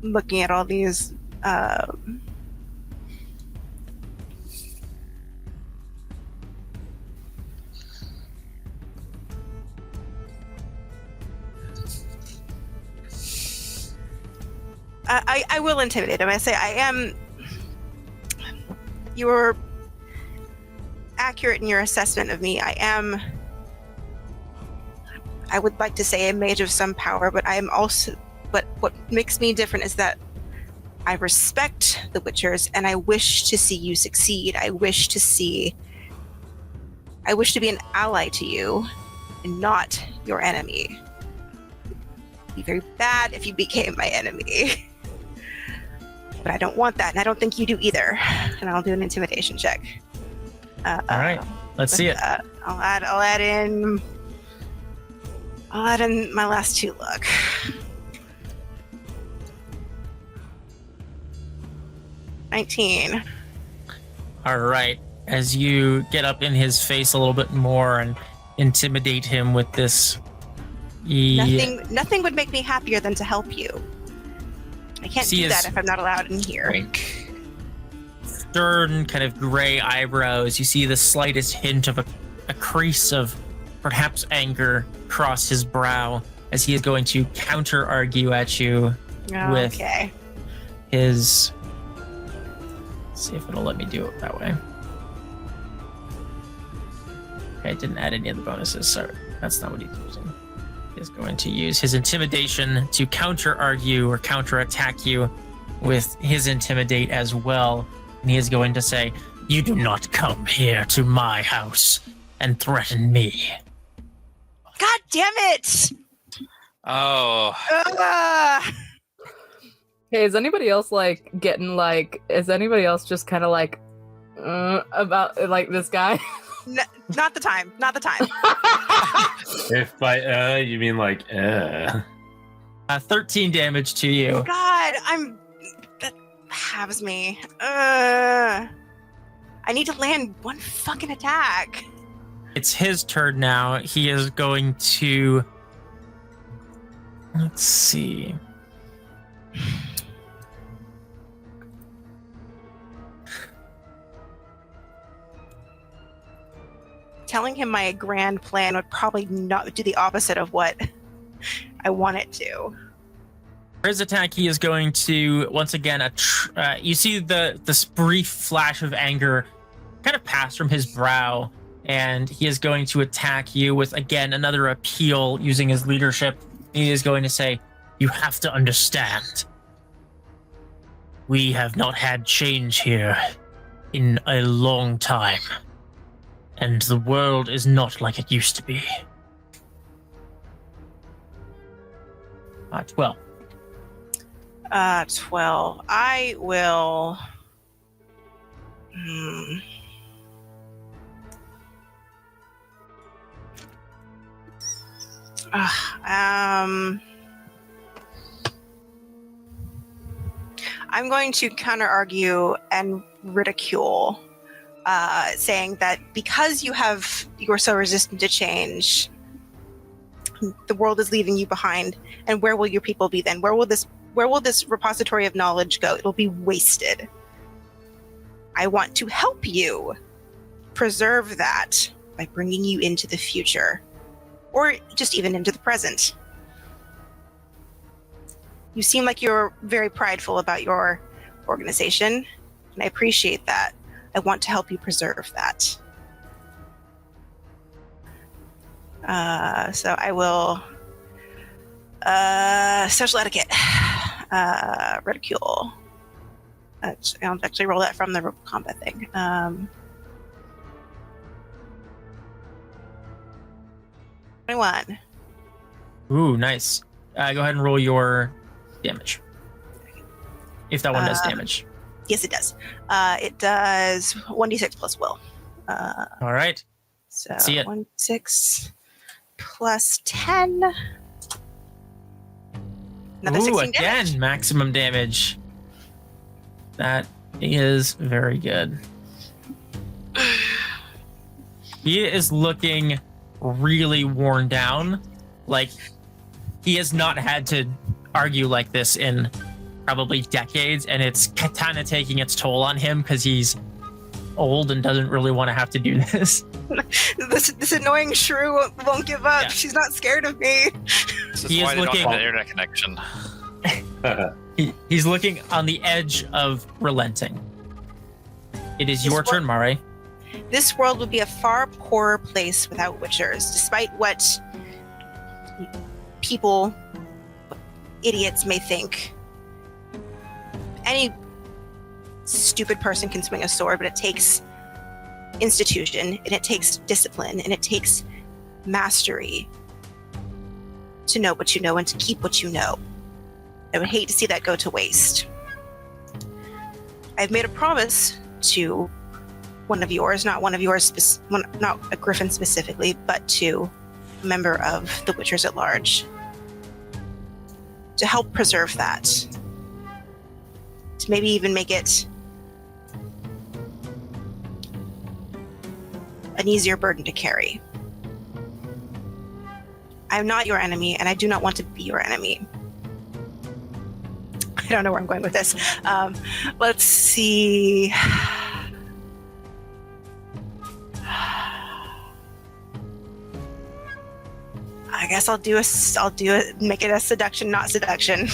looking at all these... I will intimidate him. I say, you're accurate in your assessment of me. I would like to say a mage of some power, but I am also But what makes me different is that I respect the Witchers, and I wish to see you succeed. I wish to be an ally to you, and not your enemy. It'd be very bad if you became my enemy. But I don't want that, and I don't think you do either. And I'll do an intimidation check. All right, let's see it. I'll add in my last 2 luck. $19. All right. As you get up in his face a little bit more and intimidate him with this, Nothing would make me happier than to help you. I can't do that if I'm not allowed in here. Wink. Stern, kind of gray eyebrows. You see the slightest hint of a crease of perhaps anger cross his brow as he is going to counter argue at you with his. Let's see if it'll let me do it that way. Okay, I didn't add any of the bonuses, so that's not what he's using. He's going to use his intimidation to counter argue or counter attack you with his intimidate as well. And he is going to say, "You do not come here to my house and threaten me." God damn it! Oh. Hey, is anybody else is anybody else just kind of about like this guy? Not the time. If by you mean 13 damage to you. God, that halves me. I need to land one fucking attack. It's his turn now. He is going to. Let's see. Telling him my grand plan would probably not do the opposite of what I want it to. For his attack, he is going to once again. You see this brief flash of anger kind of pass from his brow, and he is going to attack you with again another appeal using his leadership. He is going to say, "You have to understand. We have not had change here in a long time. And the world is not like it used to be." 12. 12. I will. I'm going to counter argue and ridicule. Saying that because you're so resistant to change, the world is leaving you behind, and where will your people be then? Where will this repository of knowledge go? It'll be wasted. I want to help you preserve that by bringing you into the future, or just even into the present. You seem like you're very prideful about your organization, and I appreciate that. I want to help you preserve that. So I will social etiquette, ridicule. I'll actually roll that from the combat thing. 21. Ooh, nice. Go ahead and roll your damage. If that one does damage. Yes, it does. It does 1d6 plus will. All right. So see it. 1d6 plus 10. Another Ooh, 16 again, damage. maximum damage. That is very good. He is looking really worn down. Like, he has not had to argue like this in probably decades, and it's kind of taking its toll on him because he's old and doesn't really want to have to do this. This annoying shrew won't give up. Yeah. She's not scared of me. This is He why is they don't looking- have an internet connection. He's looking on the edge of relenting. It is your turn, Mareigh. This world would be a far poorer place without Witchers, despite what people idiots may think any stupid person can swing a sword, but it takes institution and it takes discipline and it takes mastery to know what you know and to keep what you know. I would hate to see that go to waste. I've made a promise to one of yours, not a Griffin specifically, but to a member of the Witchers at large, to help preserve that, to maybe even make it an easier burden to carry. I'm not your enemy, and I do not want to be your enemy. I don't know where I'm going with this. Let's see. I guess I'll do it. Make it a seduction, not seduction.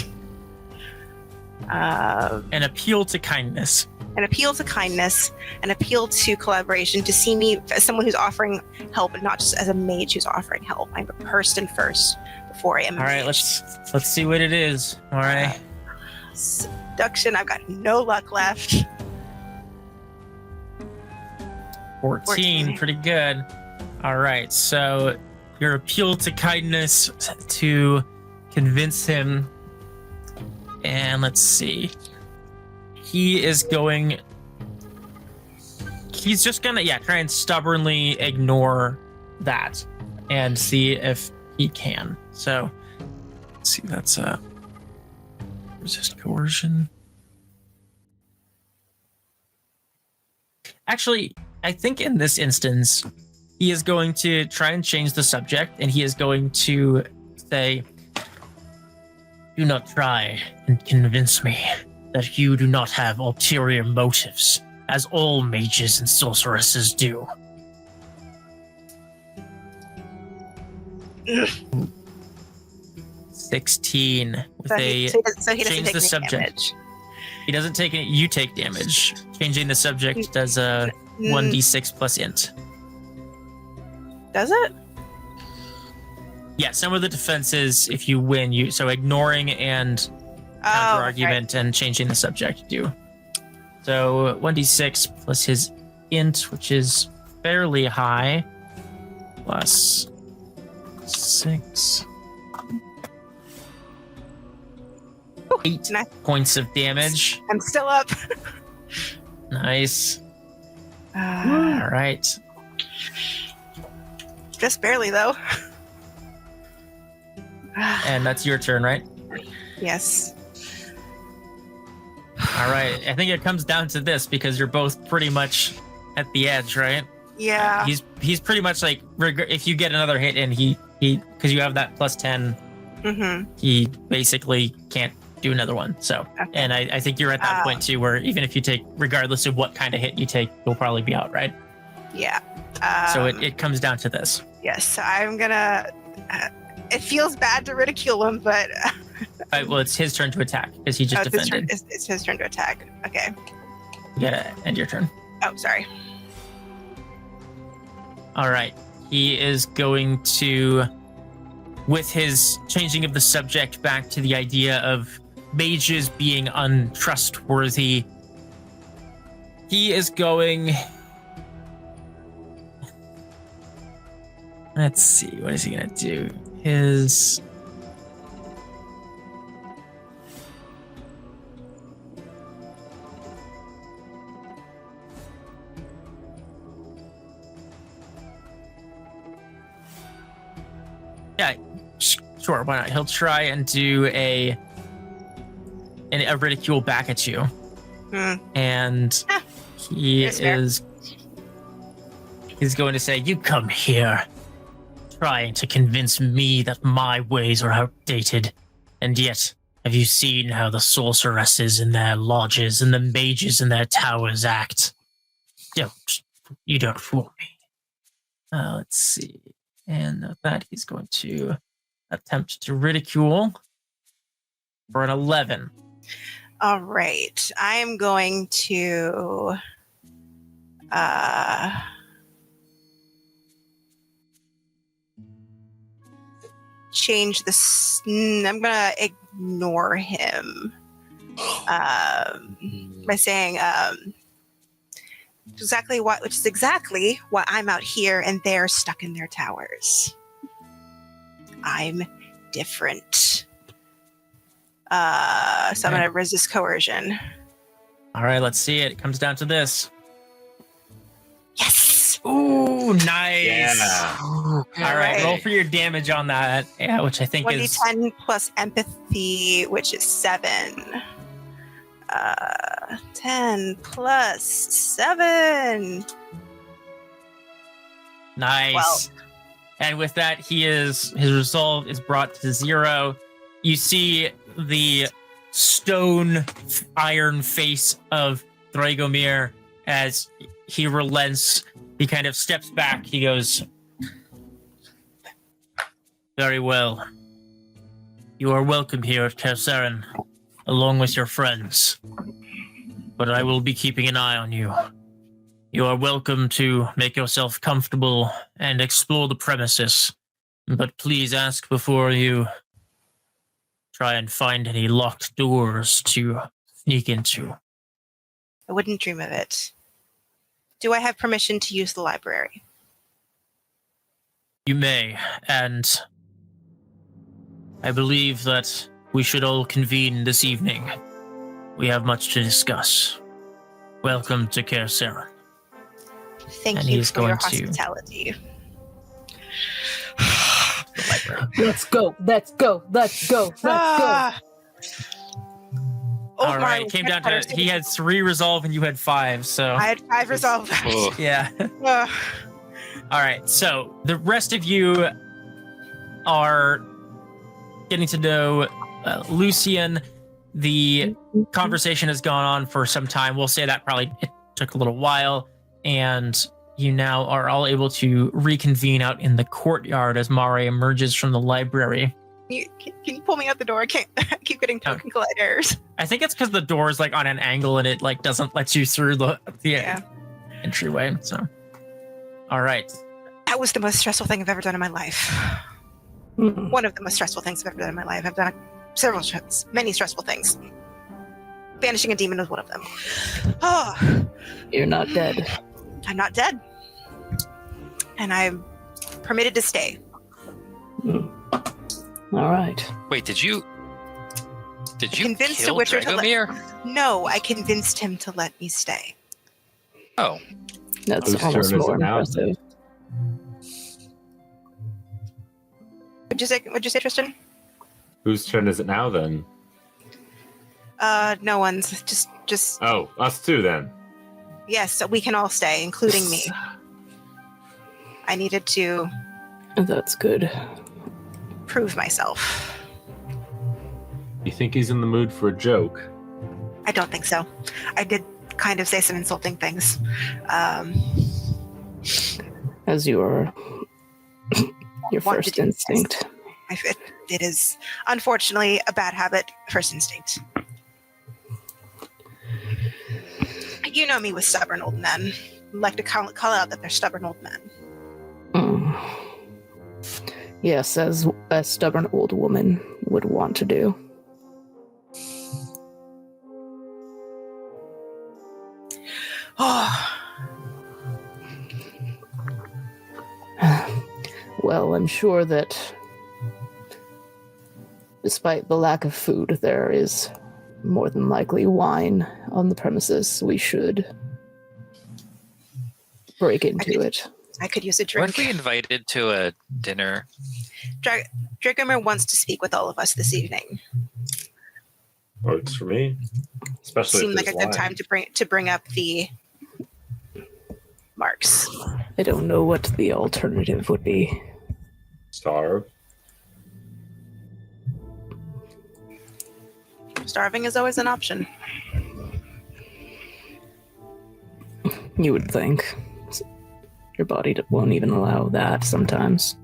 An appeal to kindness. An appeal to kindness, an appeal to collaboration, to see me as someone who's offering help and not just as a mage who's offering help. I'm a person first before I am a mage. All right, let's see what it is. All right. Seduction, I've got no luck left. 14, pretty good. All right, so your appeal to kindness to convince him. And let's see. He's just gonna, try and stubbornly ignore that and see if he can. So, let's see, that's resist coercion. Actually, I think in this instance, he is going to try and change the subject, and he is going to say, "Do not try and convince me that you do not have ulterior motives, as all mages and sorceresses do." 16 with So he doesn't change take the any subject. damage. He doesn't take any. You take damage. Changing the subject does a 1d6 plus int. Does it? Yeah, some of the defenses, if you win, so ignoring and counter argument and changing the subject do. So 1d6 plus his int, which is fairly high, plus 6. 8 Nice. points of damage. I'm still up. Nice. All right. Just barely, though. And that's your turn, right? Yes. All right. I think it comes down to this because you're both pretty much at the edge, right? Yeah. He's pretty much like, if you get another hit and he because you have that plus 10, he basically can't do another one. So, Okay. and I think you're at that point too, where even if you take, regardless of what kind of hit you take, you'll probably be out, right? Yeah. So it comes down to this. Yes, I'm gonna. It feels bad to ridicule him, but. Well, it's his turn to attack because he just defended. It's his turn to attack. Okay. You gotta end your turn. Oh, sorry. All right. He is going to, with his changing of the subject back to the idea of mages being untrustworthy, he is going. Let's see. What is he going to do? His. Yeah, sure. Why not? He'll try and do a ridicule back at you, and he's going to say, "You come here, trying to convince me that my ways are outdated, and yet have you seen how the sorceresses in their lodges and the mages in their towers act? You don't fool me." Let's see. And with that, he's going to attempt to ridicule for an 11. All right. I am going to. change this. I'm gonna ignore him by saying which is exactly why I'm out here and they're stuck in their towers. I'm different. So I'm gonna resist coercion. All right, let's see it. It comes down to this. Yes. Ooh, nice. Yeah. All right, roll for your damage on that. Yeah, which I think is 1d10 plus empathy, which is 7. 10 plus 7. nice. 12. And with that, his resolve is brought to 0. You see the stone iron face of Dragomir as he relents. He kind of steps back. He goes, "Very well. You are welcome here at Kaspar, along with your friends. But I will be keeping an eye on you. You are welcome to make yourself comfortable and explore the premises. But please ask before you try and find any locked doors to sneak into." I wouldn't dream of it. Do I have permission to use the library? You may, and I believe that we should all convene this evening. We have much to discuss. Welcome to Kaspar. Thank And you he's for your going to- hospitality. Let's go. Let's go. Let's go. Let's go. Ah! Oh All my, right, it came down to he had 3 resolve and you had 5, so I had 5 resolve. Oh, yeah. Ugh. All right, so the rest of you are getting to know Lucian. The conversation has gone on for some time. We'll say that probably it took a little while, and you now are all able to reconvene out in the courtyard as Mareigh emerges from the library. Can you pull me out the door? I can't. I keep getting token collide errors. I think it's because the door is like on an angle and it like doesn't let you through the Yeah. entryway. So, all right. That was the most stressful thing I've ever done in my life. Mm. One of the most stressful things I've ever done in my life. I've done many stressful things. Banishing a demon was one of them. Oh, You're not dead. I'm not dead. And I'm permitted to stay. Mm. All right. wait, did you Convinced a kill Witcher to Dragomir? No, I convinced him to let me stay. Oh, That's Whose almost turn is more it now? impressive. What'd you say, Tristan? Whose turn is it now then? No one's. Just. Oh, us two then. Yes, we can all stay, including me. I needed to That's good. prove myself. You think he's in the mood for a joke? I don't think so. I did kind of say some insulting things. As your Want first to do instinct. It is unfortunately a bad habit. First instinct. You know me with stubborn old men. Like to call out that they're stubborn old men. Mm. Yes, as a stubborn old woman would want to do. Oh, Well, I'm sure that despite the lack of food, there is more than likely wine on the premises. We should break into it. I could use a weren't drink. we invited to a dinner? Dragomir wants to speak with all of us this evening. Works for me. Especially Seemed if like a there's good wine. time to bring up the marks. I don't know what the alternative would be. Starve. Starving is always an option. You would think. Your body won't even allow that sometimes.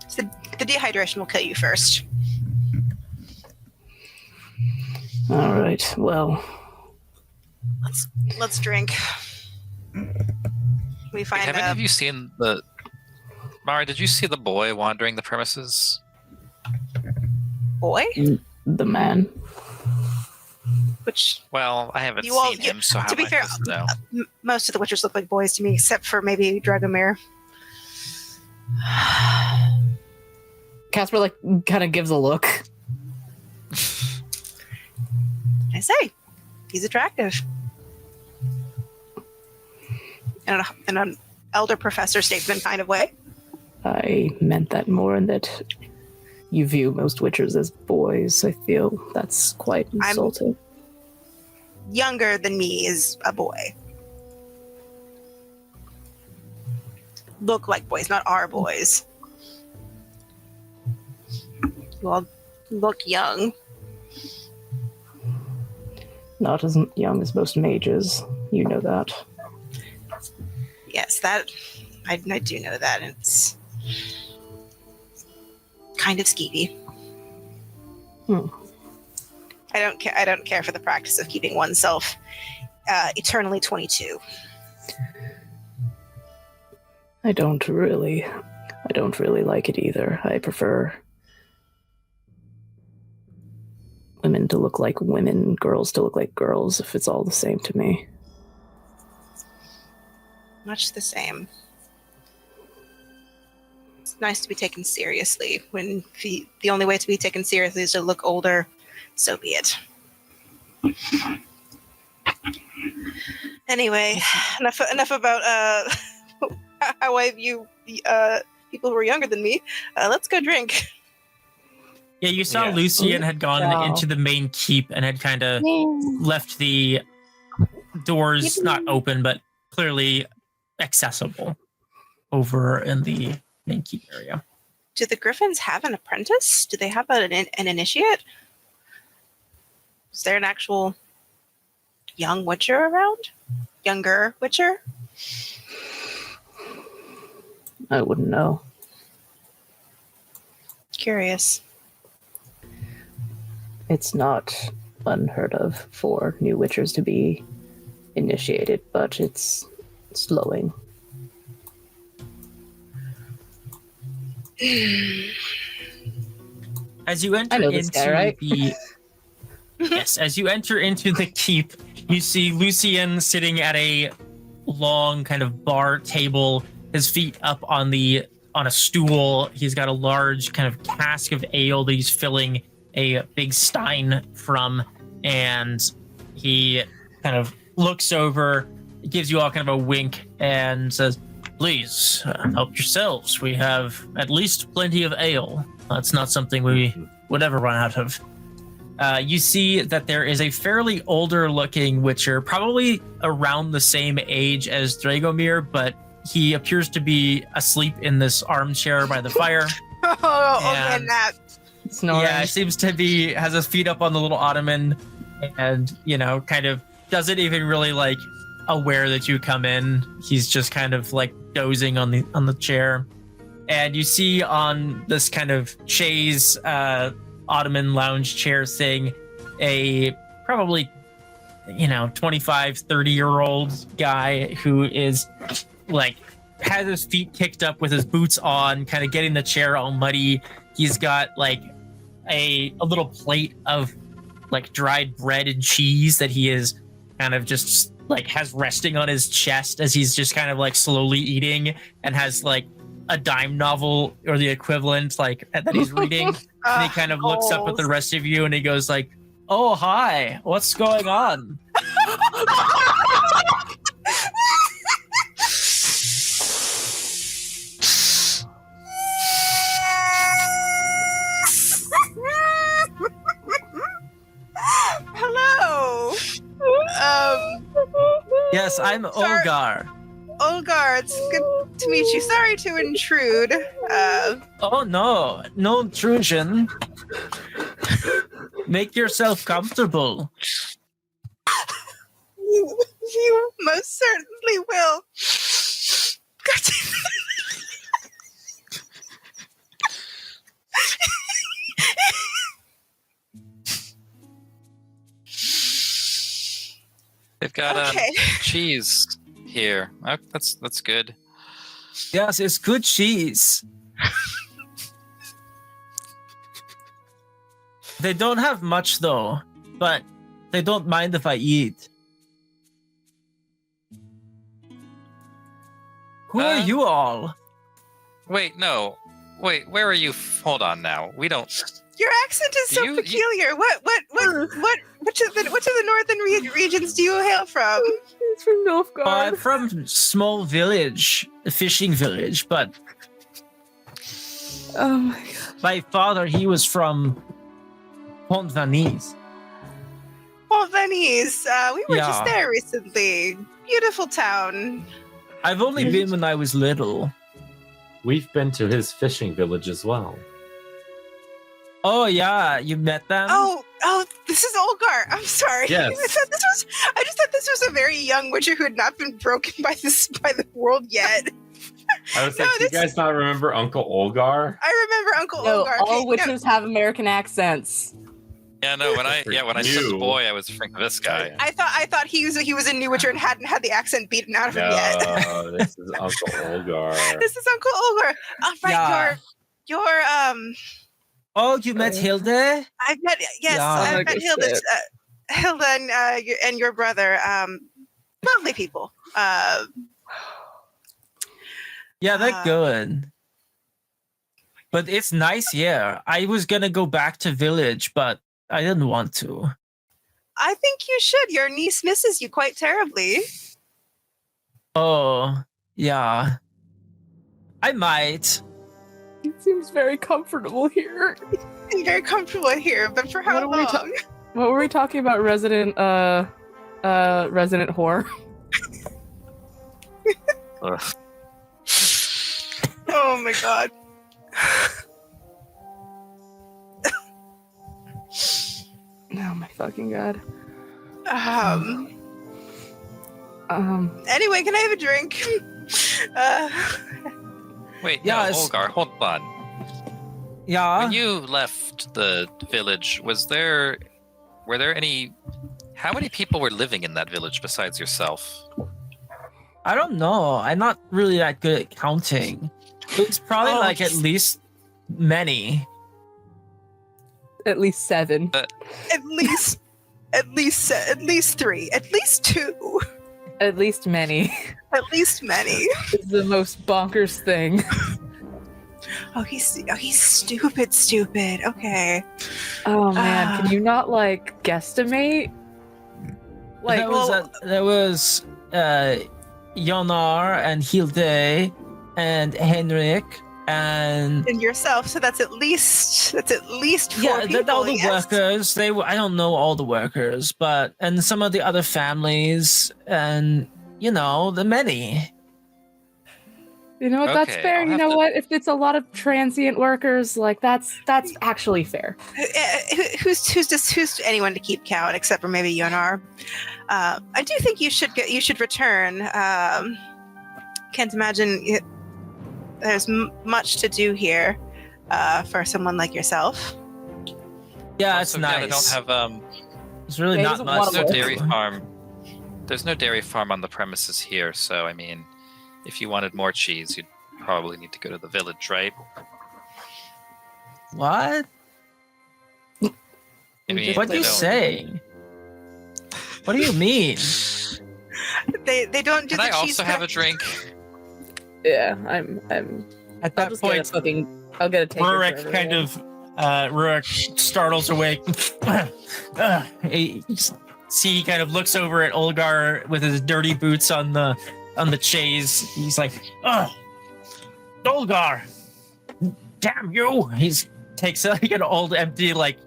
So the dehydration will kill you first. All right, well, Let's drink. We find Haven't have you seen Mareigh, did you see the boy wandering the premises? Boy? The man. Which, Well, I haven't You all- seen him, so how to be am I fair, supposed to know? most of the Witchers look like boys to me, except for maybe Dragomir. Kaspar, kind of gives a look. I say, he's attractive. In an elder professor statement kind of way. I meant that more in that you view most Witchers as boys. I feel that's quite insulting. Younger than me is a boy. Look like boys, not our boys. You all look young. Not as young as most mages. You know that. Yes, that I do know that. It's kind of skeevy. I don't care for the practice of keeping oneself eternally 22. I don't really like it either. I prefer women to look like women, girls to look like girls, if it's all the same to me. Much the same. It's nice to be taken seriously. When the only way to be taken seriously is to look older, so be it. Anyway, enough about how I view people who are younger than me. Let's go drink. Yeah, you saw Yeah. Lucian had gone Wow. into the main keep and had kind of left the doors not open, but clearly accessible over in the main keep area. Do the Griffins have an apprentice? Do they have an initiate? Is there an actual young Witcher around? Younger Witcher? I wouldn't know. Curious. It's not unheard of for new Witchers to be initiated, but it's slowing. As you enter I know this into guy, right? the yes, as you enter into the keep, you see Lucian sitting at a long kind of bar table, his feet up on a stool. He's got a large kind of cask of ale that he's filling a big stein from, and he kind of looks over, gives you all kind of a wink, and says, "Please help yourselves. We have at least plenty of ale. That's not something we would ever run out of." You see that there is a fairly older-looking Witcher, probably around the same age as Dragomir, but he appears to be asleep in this armchair by the fire. And that. Snoring. Yeah, seems to be, has his feet up on the little ottoman, and, kind of doesn't even really, aware that you come in. He's just kind of, dozing on the chair. And you see on this kind of chaise ottoman lounge chair thing, a probably, 25, 30-year-old guy who is, has his feet kicked up with his boots on, kind of getting the chair all muddy. He's got, a little plate of, dried bread and cheese that he is kind of just, has resting on his chest as he's just kind of, slowly eating, and has, a dime novel or the equivalent, that he's reading. And he kind of looks up at the rest of you and he goes "Oh, hi, what's going on?" Hello. Yes, I'm Sorry. Olgar. Olgar, it's good to meet you. Sorry to intrude. Oh, no intrusion. Make yourself comfortable. You most certainly will. God damn it. They've got Okay. cheese here. Oh, that's good. Yes, it's good cheese. They don't have much though, but they don't mind if I eat. Who are you all? Wait, no. Wait, where are you? Hold on now. We don't. Your accent is so peculiar. Which of the northern regions do you hail from? It's from Nilfgaard. I'm from small village, a fishing village, but Oh my god. my father, he was from Pont Vanise. Oh, Venice. We were just Yeah. there recently. Beautiful town. I've only been when I was little. We've been to his fishing village as well. Oh yeah, you met them? Oh, this is Olgar. I'm sorry. Yes. I just thought this was a very young witcher who had not been broken by the world yet. I was No, like, do you guys not remember Uncle Olgar? I remember Uncle No, Olgar. all Okay, witches have American accents. Yeah, no. When I said the You. boy, I was thinking of this guy. I thought he was a new witcher and hadn't had the accent beaten out of him yet. No, this is Uncle Olgar. This is Uncle Olgar. Oh, right, Yeah. your Oh, you met Hilde? I've met Yeah. I've met Like I Hilda, said. Hilda and your brother. Lovely people. Yeah, they're good. But it's nice here. I was gonna go back to village, but I didn't want to. I think you should. Your niece misses you quite terribly. Oh, yeah. I might. It seems very comfortable here. I'm very comfortable here, but for how What are we long? What were we talking about? Resident whore. Ugh. Oh my god. Oh my fucking god. Anyway, can I have a drink? Wait, Yeah, no, it's- Olgar, hold on. Yeah. When you left the village, were there any? How many people were living in that village besides yourself? I don't know. I'm not really that good at counting. It's probably Oh, like at least many. At least 7. at least three. At least two. At least many. At least many. It's the most bonkers thing. Oh, he's stupid. Okay. Oh man, can you not like guesstimate? Like, there was Jonar and Hilde and Henrik and And yourself, so that's at least four people. all the yes. workers. I don't know all the workers, but and some of the other families and the many. you know what? That's Okay, fair. I'll You have know to- what? If it's a lot of transient workers, like that's actually fair. Who's anyone to keep count except for maybe Yonar? I do think you should return. Can't imagine there's much to do here for someone like yourself. Yeah, it's Also, nice. I don't have It's really Yeah, he not doesn't much. wanna there's no work. dairy farm. There's no dairy farm on the premises here, so I mean, if you wanted more cheese, you'd probably need to go to the village, right? What? I mean, What are you they don't- saying? What do you mean? They don't do Can the I cheese also have a drink? Yeah, I'm. At I'll that just get a point, fucking. I'll get a taker. for Rurik everyone. kind of Rurik startles awake. He kind of looks over at Olgar with his dirty boots on the chaise. He's like, "Oh, Olgar, damn you!" He's takes like an old empty like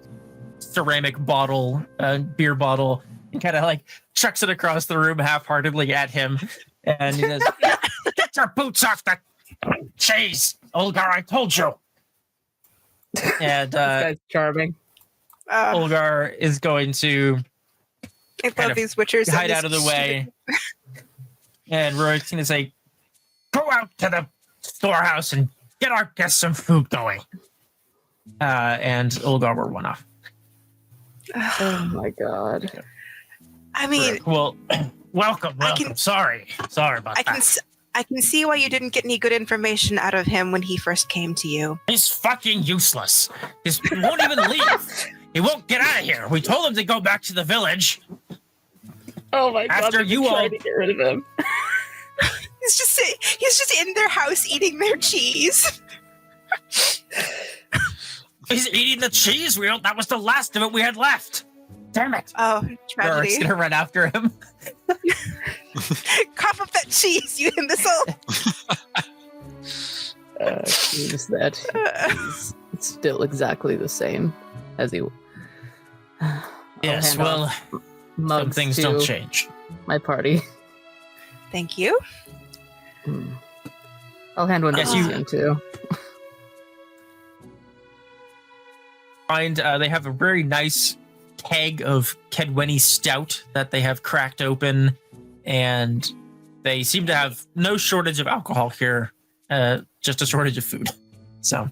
ceramic bottle, beer bottle, and kind of like chucks it across the room half-heartedly at him, and he says, "Get your boots off the chaise, Olgar! I told you." And This guy's charming. Olgar is going to I kind love of these witchers. and hide these out of the stupid- way. And Rurik's going to say, "Go out to the storehouse and get our guests some food going." And Olgar will run off. Oh my god. I mean, Well, welcome. I can- Sorry about I can that. I can see why you didn't get any good information out of him when he first came to you. He's fucking useless. He won't even leave. He won't get out of here. We told him to go back to the village. Oh my god! After you all to get rid of him. He's just in their house eating their cheese. He's eating the cheese wheel. That was the last of it we had left. Damn it. Oh, tragedy. Rourke's gonna run after him. Cough up that cheese, you imbecile. Seems that he's still exactly the same as he. Yes, well, some things don't change. My party. Thank you. I'll hand one Yes, to Lucian too. Find they have a very nice keg of Kedwenny stout that they have cracked open, and they seem to have no shortage of alcohol here, just a shortage of food. So.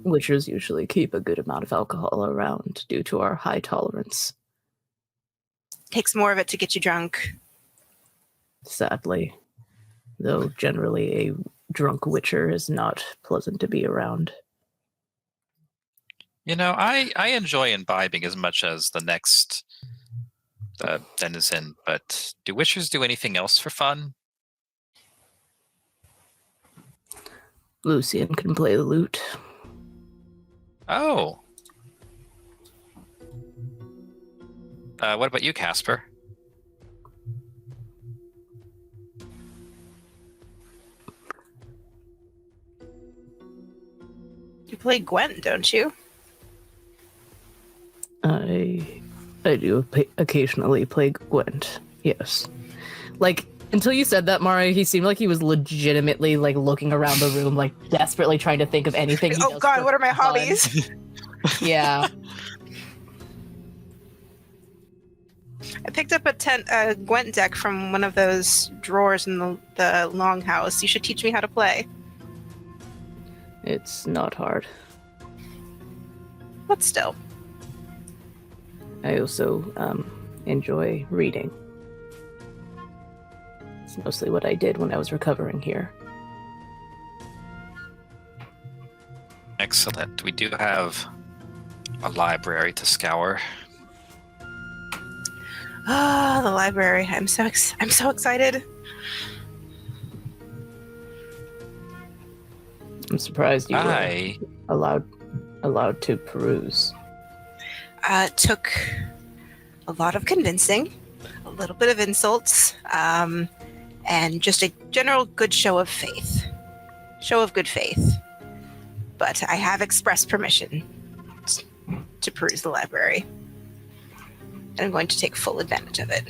Witchers usually keep a good amount of alcohol around due to our high tolerance. Takes more of it to get you drunk. Sadly. Though generally a drunk witcher is not pleasant to be around. I enjoy imbibing as much as the next denizen, but do witchers do anything else for fun? Lucian can play the lute. Oh. What about you, Kaspar? You play Gwent, don't you? I do occasionally play Gwent. Yes. Until you said that, Mareigh, he seemed like he was legitimately looking around the room, desperately trying to think of anything. Oh God, what are my hobbies? Yeah. I picked up a Gwent deck from one of those drawers in the longhouse. You should teach me how to play. It's not hard. But still. I also enjoy reading. It's mostly what I did when I was recovering here. Excellent. We do have a library to scour. Ah, the library. I'm so excited. I'm surprised you were allowed to peruse. It took a lot of convincing, a little bit of insults, and just a general good show of faith. Show of good faith. But I have expressed permission to peruse the library. And I'm going to take full advantage of it.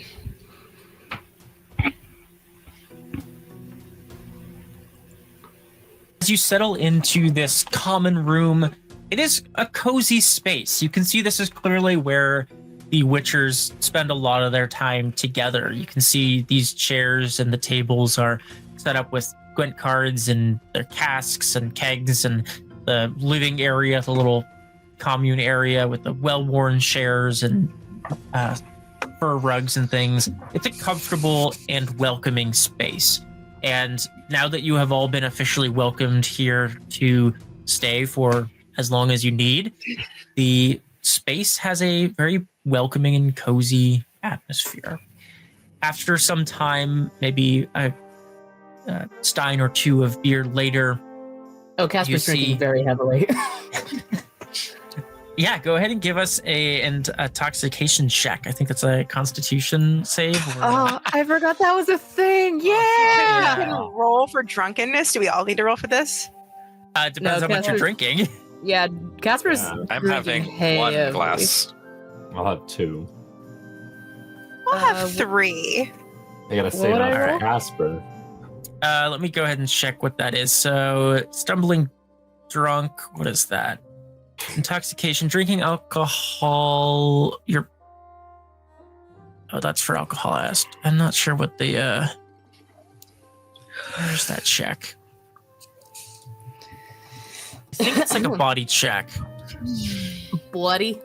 As you settle into this common room, it is a cozy space. You can see this is clearly where the Witchers spend a lot of their time together. You can see these chairs and the tables are set up with Gwent cards and their casks and kegs, and the living area, the little commune area with the well-worn chairs and fur rugs and things. It's a comfortable and welcoming space. And now that you have all been officially welcomed here to stay for as long as you need, the space has a very welcoming and cozy atmosphere. After some time, maybe a stein or two of beer later. Oh, Kaspar's drinking very heavily. Yeah, go ahead and give us a intoxication check. I think that's a Constitution save. Oh, I forgot that was a thing. Yeah. You can roll for drunkenness. Do we all need to roll for this? Depends how much you're drinking. Yeah, Kaspar's. I'm having one glass. I'll have 2. I'll have 3. I gotta say that for Kaspar. Let me go ahead and check what that is. So, stumbling drunk. What is that? Intoxication, drinking alcohol. Oh, that's for alcohol. I'm not sure what the. Where's that check? I think it's like a body check. Bloody.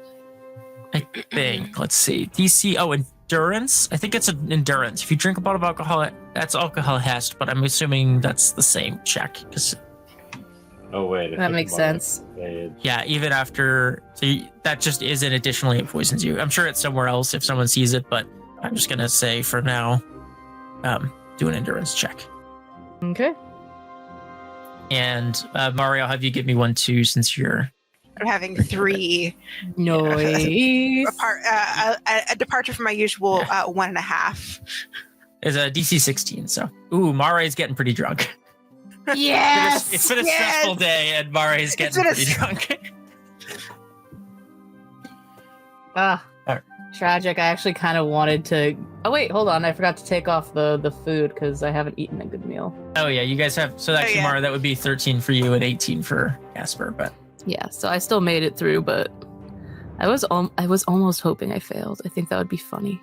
I think. Let's see. DC. Oh, endurance. I think it's an endurance. If you drink a bottle of alcohol, that's alcohol hest, but I'm assuming that's the same check. Oh wait, That makes sense. Yeah, even after, that just isn't additionally it poisons you. I'm sure it's somewhere else if someone sees it, but I'm just gonna say for now, do an endurance check. Okay. And Mareigh, I'll have you give me one too, since you're. I'm having 3. Noise. A departure from my usual 1.5. Is a DC 16. So, Mareigh's getting pretty drunk. Yes. It's been a stressful day, and Mareigh's getting pretty drunk. Tragic. I actually kind of wanted to. Oh wait, hold on. I forgot to take off the food because I haven't eaten a good meal. Oh yeah, you guys have. So actually, Mareigh, that would be 13 for you and 18 for Kaspar. But yeah, so I still made it through, but I was almost hoping I failed. I think that would be funny.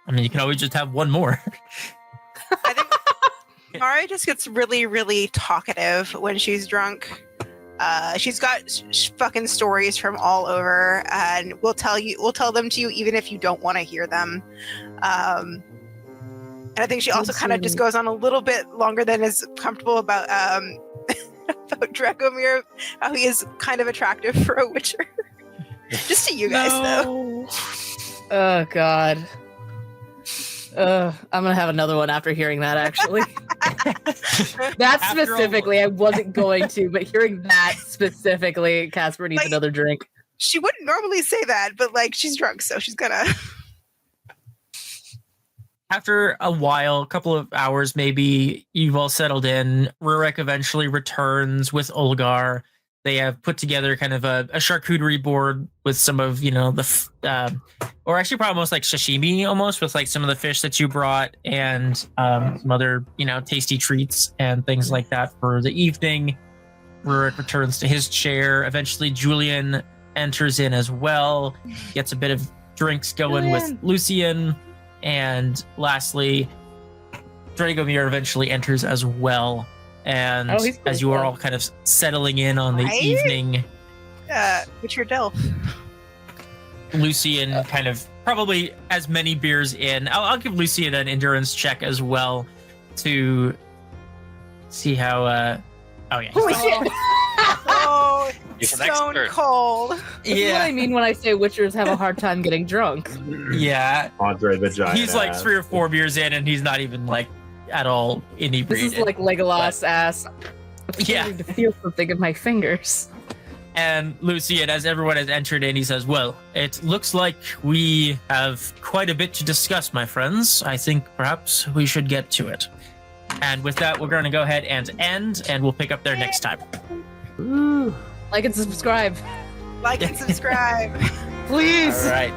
I mean, you can always just have one more. I think Mareigh just gets really, really talkative when she's drunk. She's got fucking stories from all over, and we'll tell them to you even if you don't want to hear them. And I think she also kind of just goes on a little bit longer than is comfortable about Dracomir, how he is kind of attractive for a witcher. Just to you guys, though. Oh God. I'm gonna have another one after hearing that. Actually, that specifically, I wasn't going to, but hearing that specifically, Kaspar needs another drink. She wouldn't normally say that, but she's drunk, so she's gonna. After a while, a couple of hours, maybe you've all settled in. Rurik eventually returns with Olgar. They have put together kind of a charcuterie board with some of, or actually probably almost like sashimi almost, with some of the fish that you brought and some other, tasty treats and things like that for the evening. Rurik returns to his chair. Eventually, Julian enters in as well, gets a bit of drinks going with Lucian. And lastly, Dragomir eventually enters as well. And as you are all kind of settling in on the evening, what's your delf? Lucian kind of probably as many beers in. I'll give Lucian an endurance check as well to see how. Holy shit! Oh, He's an stone expert. cold. This is what I mean when I say witchers have a hard time getting drunk. Yeah, Andre the Giant. he's 3 or 4 beers in, and he's not even at all inebriated. This is like Legolas ass. I'm Yeah. starting to feel something in my fingers. And Lucian, as everyone has entered in, he says, "Well, it looks like we have quite a bit to discuss, my friends. I think perhaps we should get to it." And with that, we're going to go ahead and end, and we'll pick up there next time. Ooh. Like and subscribe. Like and subscribe. Please. All right.